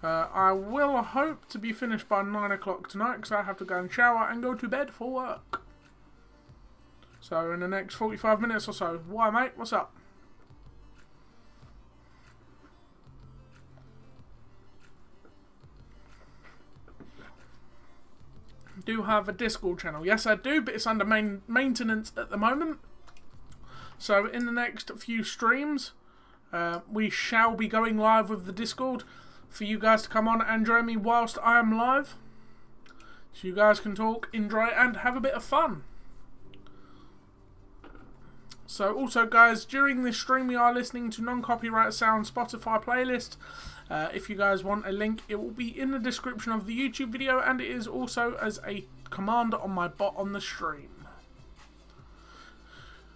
I will hope to be finished by 9 o'clock tonight because I have to go and shower and go to bed for work. So in the next 45 minutes or so. Why, mate? What's up? Do have a Discord channel. Yes, I do, but it's under maintenance at the moment. So in the next few streams, we shall be going live with the Discord for you guys to come on and join me whilst I am live. so you guys can talk, enjoy, and have a bit of fun. So also guys, during this stream we are listening to non-copyright sound Spotify playlist. If you guys want a link, it will be in the description of the YouTube video, and it is also as a command on my bot on the stream.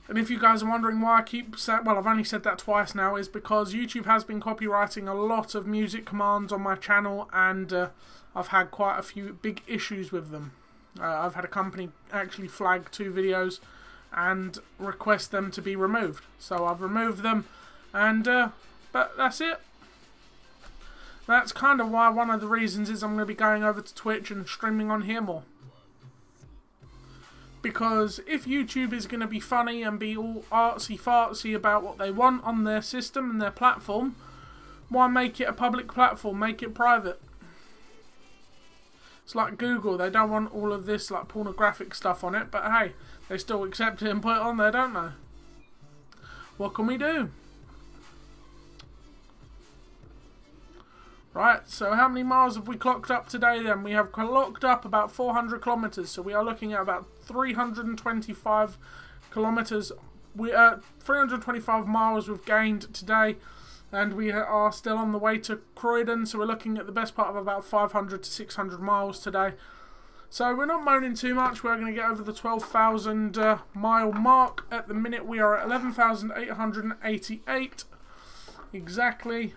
And if you guys are wondering why I keep saying, well, I've only said that twice now, is because YouTube has been copywriting a lot of music commands on my channel, and I've had quite a few big issues with them. I've had a company actually flag 2 videos and request them to be removed. So I've removed them, and but that's it. That's kind of why one of the reasons is I'm going to be going over to Twitch and streaming on here more. Because if YouTube is going to be funny and be all artsy-fartsy about what they want on their system and their platform, why make it a public platform? Make it private. It's like Google. They don't want all of this like pornographic stuff on it, but hey, they still accept it and put it on there, don't they? What can we do? Right, so how many miles have we clocked up today then? We have clocked up about 400 kilometres, so we are looking at about 325 kilometres. 325 miles we've gained today, and we are still on the way to Croydon, so we're looking at the best part of about 500 to 600 miles today. So we're not moaning too much. We're going to get over the 12,000 mile mark. At the minute we are at 11,888 exactly.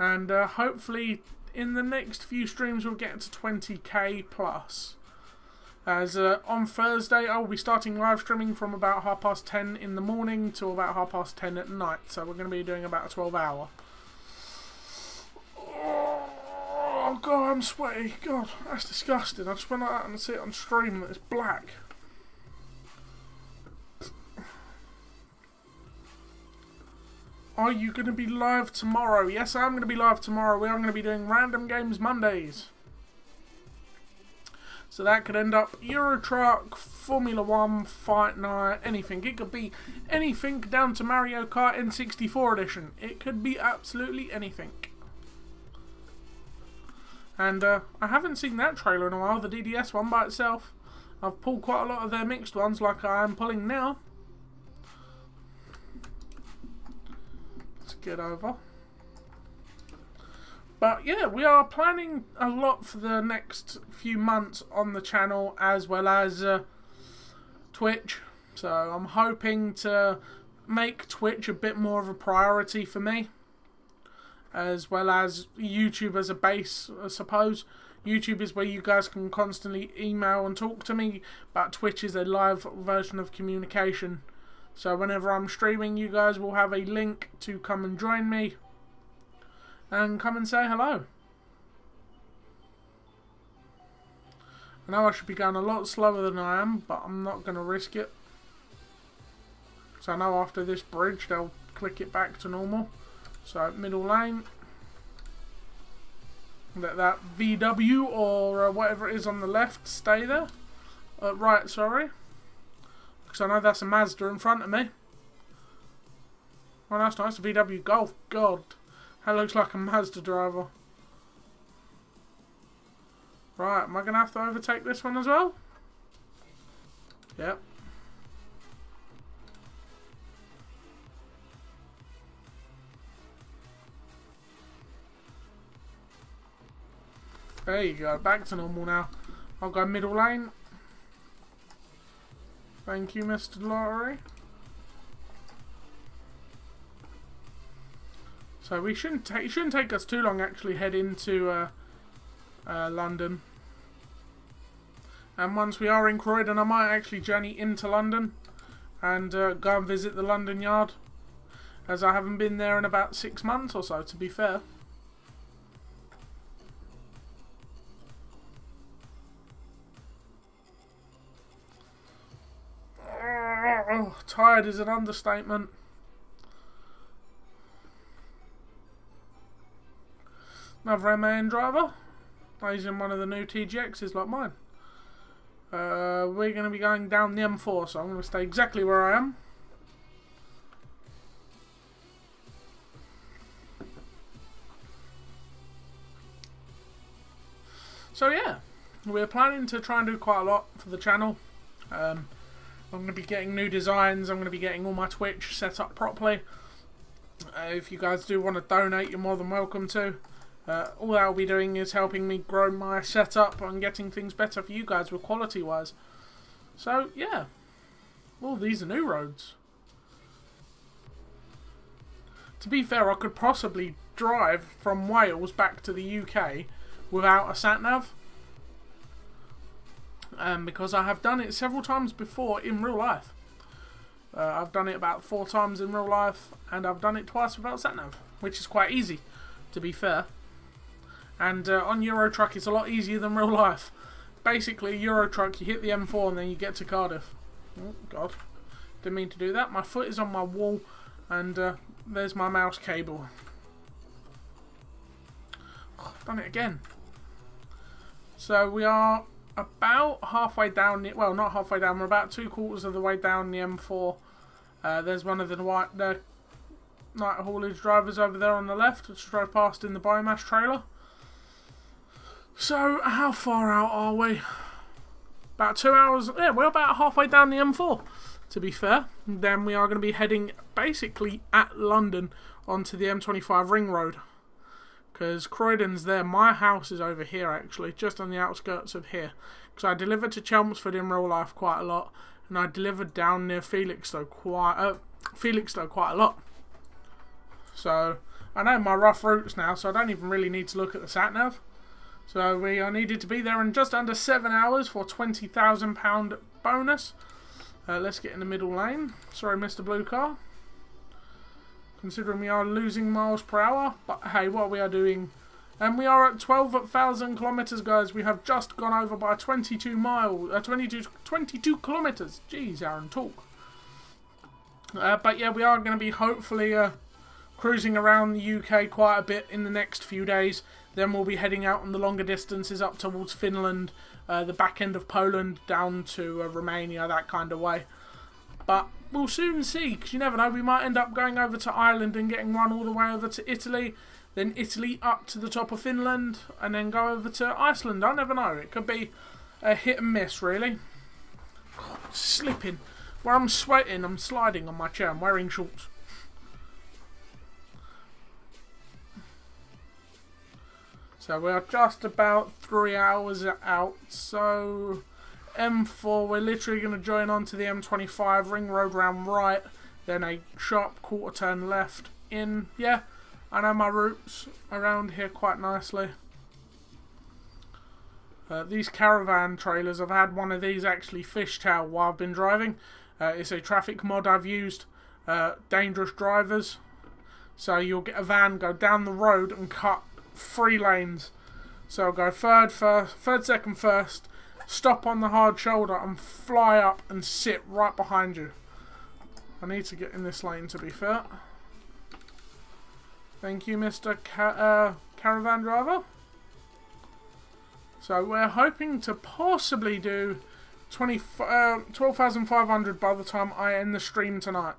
And hopefully in the next few streams we'll get to 20k plus. As on Thursday I'll be starting live streaming from about 10:30 in the morning to about 10:30 at night. So we're going to be doing about a 12-hour. Oh god, I'm sweaty. God, that's disgusting. I just went out and see it on stream that it's black. Are you going to be live tomorrow? Yes, I am going to be live tomorrow. We are going to be doing Random Games Mondays. So that could end up Euro Truck, Formula 1, Fight Night, anything. It could be anything down to Mario Kart N64 edition. It could be absolutely anything. And I haven't seen that trailer in a while, the DDS one by itself. I've pulled quite a lot of their mixed ones like I am pulling now. Get over. But yeah, we are planning a lot for the next few months on the channel, as well as Twitch. So I'm hoping to make Twitch a bit more of a priority for me, as well as YouTube as a base, I suppose. YouTube is where you guys can constantly email and talk to me, but Twitch is a live version of communication. So whenever I'm streaming, you guys will have a link to come and join me and come and say hello. I know I should be going a lot slower than I am, but I'm not going to risk it. So I know after this bridge they'll click it back to normal. So middle lane. Let that VW or whatever it is on the left stay there. Right, sorry. Because I know that's a Mazda in front of me. Oh, that's nice. A VW Golf. God. That looks like a Mazda driver. Right, am I going to have to overtake this one as well? Yep. There you go. Back to normal now. I'll go middle lane. Thank you, Mr. Lottery. So it shouldn't take us too long actually head into London. And once we are in Croydon, I might actually journey into London and go and visit the London Yard, as I haven't been there in about 6 months or so, to be fair. Oh, tired is an understatement. Another MAN driver. He's in one of the new TGXs like mine. We're going to be going down the M4, so I'm going to stay exactly where I am. So yeah, we're planning to try and do quite a lot for the channel. I'm going to be getting new designs. I'm going to be getting all my Twitch set up properly. If you guys do want to donate, you're more than welcome to. All I'll be doing is helping me grow my setup and getting things better for you guys with quality wise. So yeah, well, these are new roads. To be fair, I could possibly drive from Wales back to the UK without a sat-nav. Because I have done it several times before in real life. I've done it about 4 times in real life, and I've done it twice without sat-nav, which is quite easy, to be fair. And on Euro Truck, it's a lot easier than real life. Basically, Euro Truck, you hit the M4 and then you get to Cardiff. Oh, God. Didn't mean to do that. My foot is on my wall, and there's my mouse cable. Oh, I've done it again. So we are about halfway down, well, not halfway down, we're about 3/4 of the way down the M4. There's one of the night haulage drivers over there on the left, which drove past in the biomass trailer. So, how far out are we? About 2 hours, yeah, we're about halfway down the M4, to be fair. Then we are going to be heading basically at London onto the M25 ring road. Because Croydon's there. My house is over here, actually, just on the outskirts of here. Because I delivered to Chelmsford in real life quite a lot, and I delivered down near Felixstowe quite a lot. So I know my rough routes now, so I don't even really need to look at the sat nav. So we are needed to be there in just under 7 hours for £20,000 bonus. Let's get in the middle lane. Sorry, Mr. Blue Car. Considering we are losing miles per hour, but hey, what we are doing, and we are at 12,000 kilometers, guys. We have just gone over by 22 kilometers. Jeez, Aaron, talk. But yeah, we are going to be hopefully cruising around the UK quite a bit in the next few days. Then we'll be heading out on the longer distances up towards Finland, the back end of Poland, down to Romania, that kind of way. But we'll soon see, because you never know, we might end up going over to Ireland and getting run all the way over to Italy, then Italy up to the top of Finland, and then go over to Iceland. I never know. It could be a hit and miss, really. Oh, slipping. Where I'm sweating, I'm sliding on my chair. I'm wearing shorts. So we are just about 3 hours out, so M4, we're literally going to join on to the M25, ring road round right, then a sharp quarter turn left in. Yeah, I know my routes around here quite nicely. These caravan trailers, I've had one of these actually fishtail while I've been driving. It's a traffic mod I've used, dangerous drivers. So you'll get a van, go down the road and cut 3 lanes. So I'll go third, second, first, stop on the hard shoulder and fly up and sit right behind you. I need to get in this lane, to be fair. Thank you, Mr. Caravan Driver. So we're hoping to possibly do 12,500 by the time I end the stream tonight.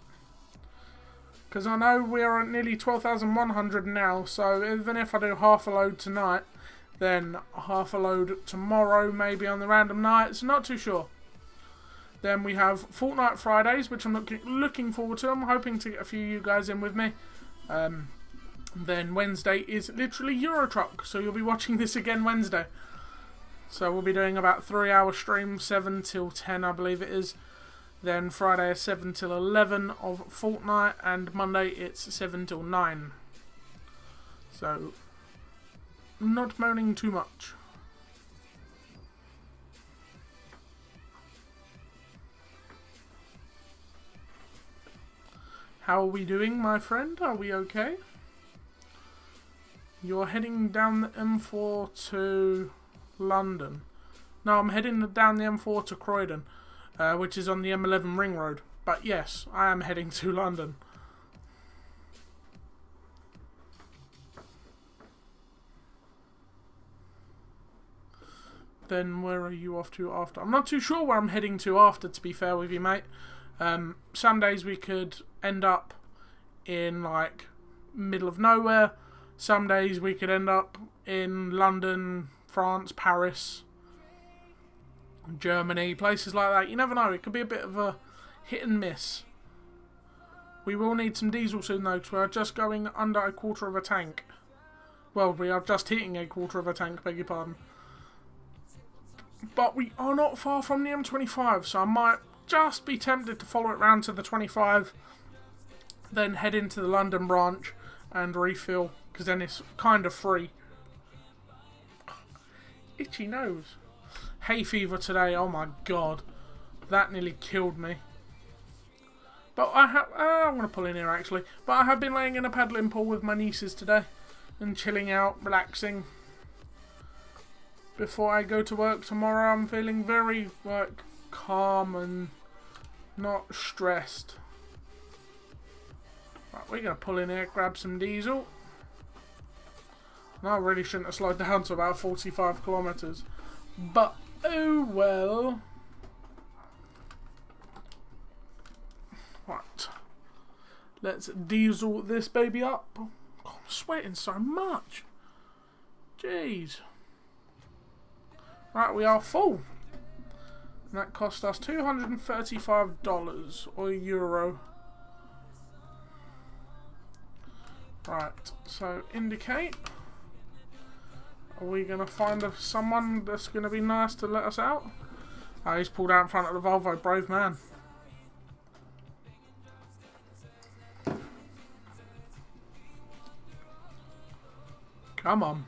Because I know we're at nearly 12,100 now, so even if I do half a load tonight, then half a load tomorrow, maybe on the random nights, not too sure. Then we have Fortnite Fridays, which I'm looking forward to. I'm hoping to get a few of you guys in with me. Then Wednesday is literally Euro Truck, so you'll be watching this again Wednesday. So we'll be doing about 3-hour stream, 7 till 10 I believe it is. Then Friday is 7 till 11 of Fortnite, and Monday it's 7 till 9. So, not moaning too much. How are we doing, my friend? Are we okay? You're heading down the M4 to London. No, I'm heading down the M4 to Croydon. Which is on the M11 ring road. But yes, I am heading to London. Then where are you off to after? I'm not too sure where I'm heading to after, to be fair with you, mate. Some days we could end up in, like, middle of nowhere. Some days we could end up in London, France, Paris. Germany, places like that. You never know, it could be a bit of a hit and miss. We will need some diesel soon though, because we are just going under a quarter of a tank. Well, we are just hitting a quarter of a tank, beg your pardon. But we are not far from the M25, so I might just be tempted to follow it round to the 25, then head into the London branch and refill, because then it's kind of free. Itchy nose. Hay fever today, oh my god. That nearly killed me. But I'm going to pull in here actually. But I have been laying in a paddling pool with my nieces today. And chilling out, relaxing. Before I go to work tomorrow, I'm feeling very like calm and not stressed. Right, we're going to pull in here, grab some diesel. And I really shouldn't have slowed down to about 45 kilometres. But, oh well. Right. Let's diesel this baby up. Oh, I'm sweating so much. Jeez. Right, we are full. And that cost us $235 or euro. Right, so indicate. Are we going to find someone that's going to be nice to let us out? Oh, he's pulled out in front of the Volvo, brave man. Come on.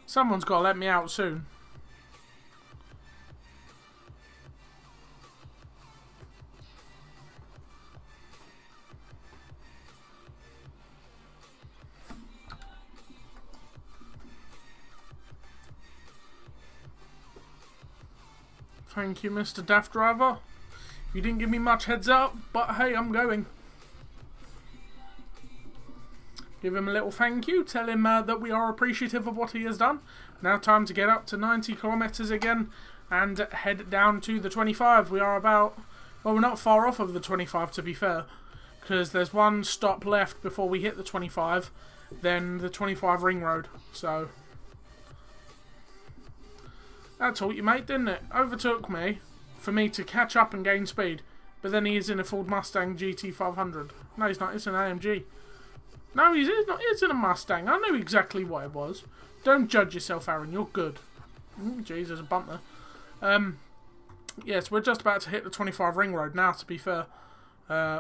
Someone's got to let me out soon. Thank you, Mr. Daft Driver. You didn't give me much heads up, but hey, I'm going. Give him a little thank you. Tell him that we are appreciative of what he has done. Now time to get up to 90 kilometres again and head down to the 25. We are about... Well, we're not far off of the 25 to be fair. Because there's one stop left before we hit the 25. Then the 25 ring road. So... That taught you, mate, didn't it? Overtook me for me to catch up and gain speed. But then he is in a Ford Mustang GT500. No, he's not. It's an AMG. No, he's not. It's in a Mustang. I knew exactly what it was. Don't judge yourself, Aaron. You're good. Jeez, there's a bump there. Yes, we're just about to hit the 25 ring road now, to be fair.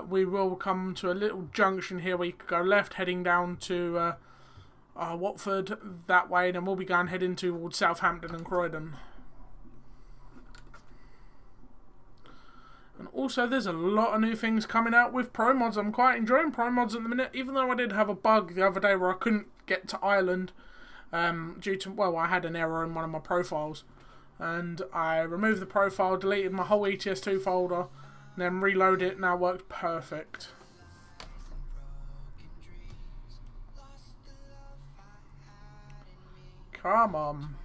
We will come to a little junction here where you could go left, heading down to Watford that way. And then we'll be going heading towards Southampton and Croydon. And also, there's a lot of new things coming out with Pro Mods. I'm quite enjoying Pro Mods at the minute, even though I did have a bug the other day where I couldn't get to Ireland due to, well, I had an error in one of my profiles. And I removed the profile, deleted my whole ETS2 folder, and then reloaded it. Now worked perfect. Come on.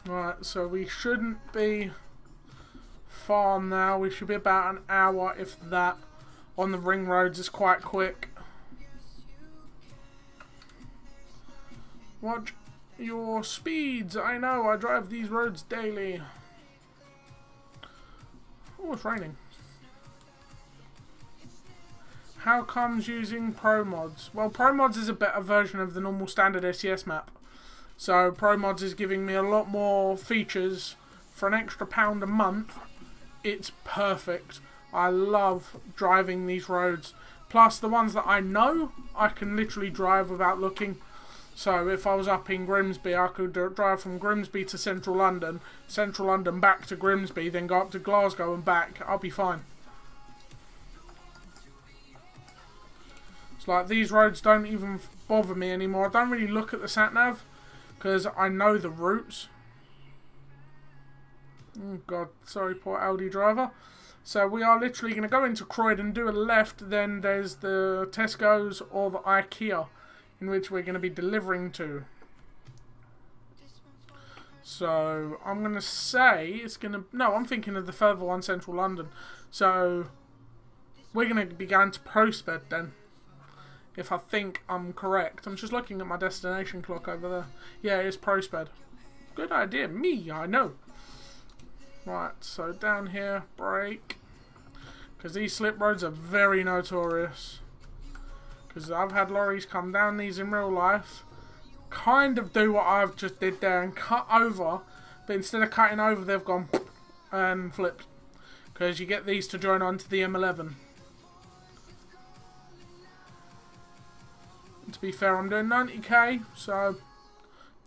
Right, so we shouldn't be far now. We should be about an hour, if that. On the ring roads, it's quite quick. Watch your speeds. I know, I drive these roads daily. Oh, it's raining. How comes using Pro Mods? Well, Pro Mods is a better version of the normal standard SES map. So Pro Mods is giving me a lot more features for an extra £1 a month. It's perfect. I love driving these roads. Plus the ones that I know, I can literally drive without looking. So if I was up in Grimsby, I could drive from Grimsby to Central London back to Grimsby, then go up to Glasgow and back. I'll be fine. It's like these roads don't even bother me anymore. I don't really look at the sat-nav because I know the routes. Oh god, sorry, poor Audi driver. So we are literally going to go into Croydon, do a left, then there's the Tesco's or the IKEA in which we're going to be delivering to. So I'm going to say it's going to... No, I'm thinking of the further one, Central London. So we're going to be going to Prospered then. If I think I'm correct. I'm just looking at my destination clock over there. Yeah, it's Prospered. Good idea. Me, I know. Right, so down here, brake. Because these slip roads are very notorious. Because I've had lorries come down these in real life. Kind of do what I've just did there and cut over. But instead of cutting over, they've gone and flipped. Because you get these to join onto the M11. To be fair, I'm doing 90k, so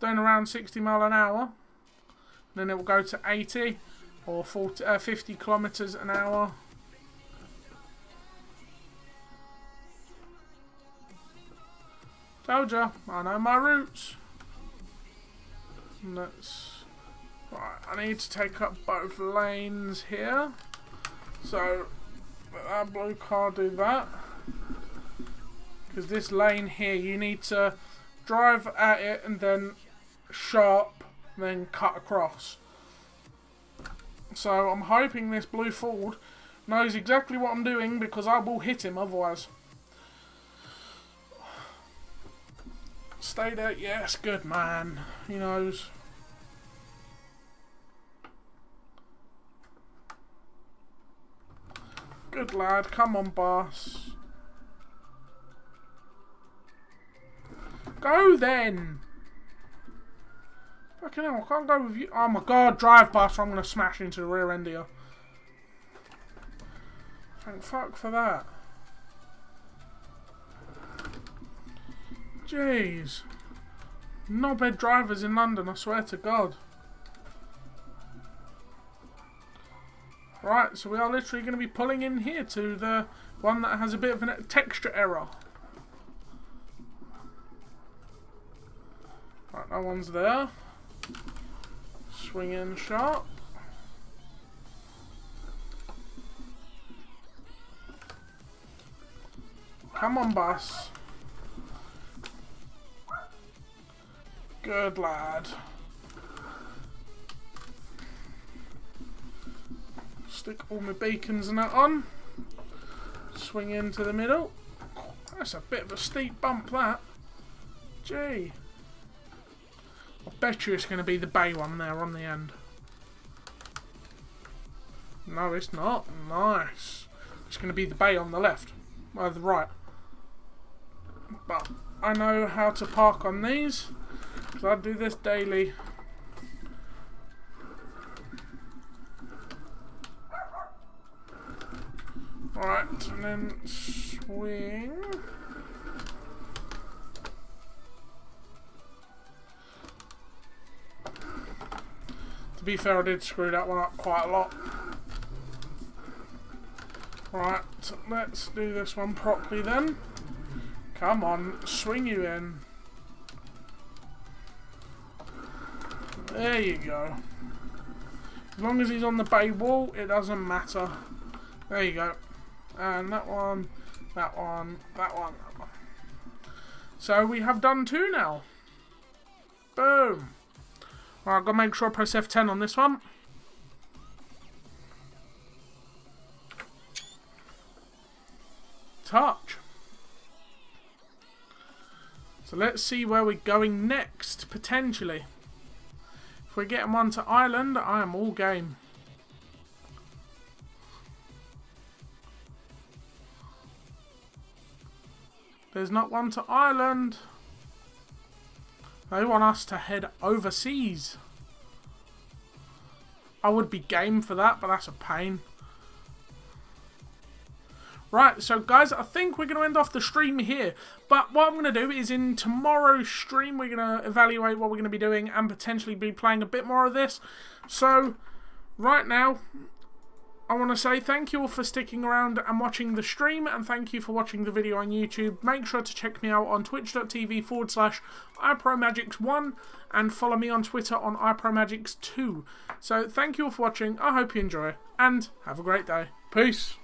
doing around 60 mile an hour. Then it will go to 80 or 50 kilometers an hour. Told ya, I know my routes. Let's. Right, I need to take up both lanes here. So let that blue car do that. Because this lane here, you need to drive at it and then sharp, then cut across. So I'm hoping this blue Ford knows exactly what I'm doing, because I will hit him otherwise. Stay there. Yes, good man. He knows. Good lad. Come on, boss. Go then! Fucking hell, I can't go with you. Oh my god, drive past or I'm going to smash into the rear end of you. Thank fuck for that. Jeez. Knobhead drivers in London, I swear to God. Right, so we are literally going to be pulling in here to the one that has a bit of a texture error. Right, that one's there. Swing in sharp. Come on, boss. Good lad. Stick all my beacons and that on. Swing into the middle. That's a bit of a steep bump, that. Gee. I bet you it's going to be the bay one there on the end. No, it's not. Nice. It's going to be the bay on the left. Or the right. But I know how to park on these, because I do this daily. Right, and then swing. To be fair, I did screw that one up quite a lot. Right, let's do this one properly then. Come on, swing you in. There you go. As long as he's on the bay wall, it doesn't matter. There you go. And that one, that one, that one, that one. So we have done 2 now. Boom. Right, I've got to make sure I press F10 on this one. Touch. So let's see where we're going next, potentially. If we're getting one to Ireland, I am all game. There's not one to Ireland. They want us to head overseas. I would be game for that, but that's a pain. Right, so guys, I think we're going to end off the stream here. But what I'm going to do is in tomorrow's stream, we're going to evaluate what we're going to be doing and potentially be playing a bit more of this. So, right now, I want to say thank you all for sticking around and watching the stream, and thank you for watching the video on YouTube. Make sure to check me out on twitch.tv/iProMagix1 and follow me on Twitter on iProMagix2. So thank you all for watching, I hope you enjoy, and have a great day. Peace!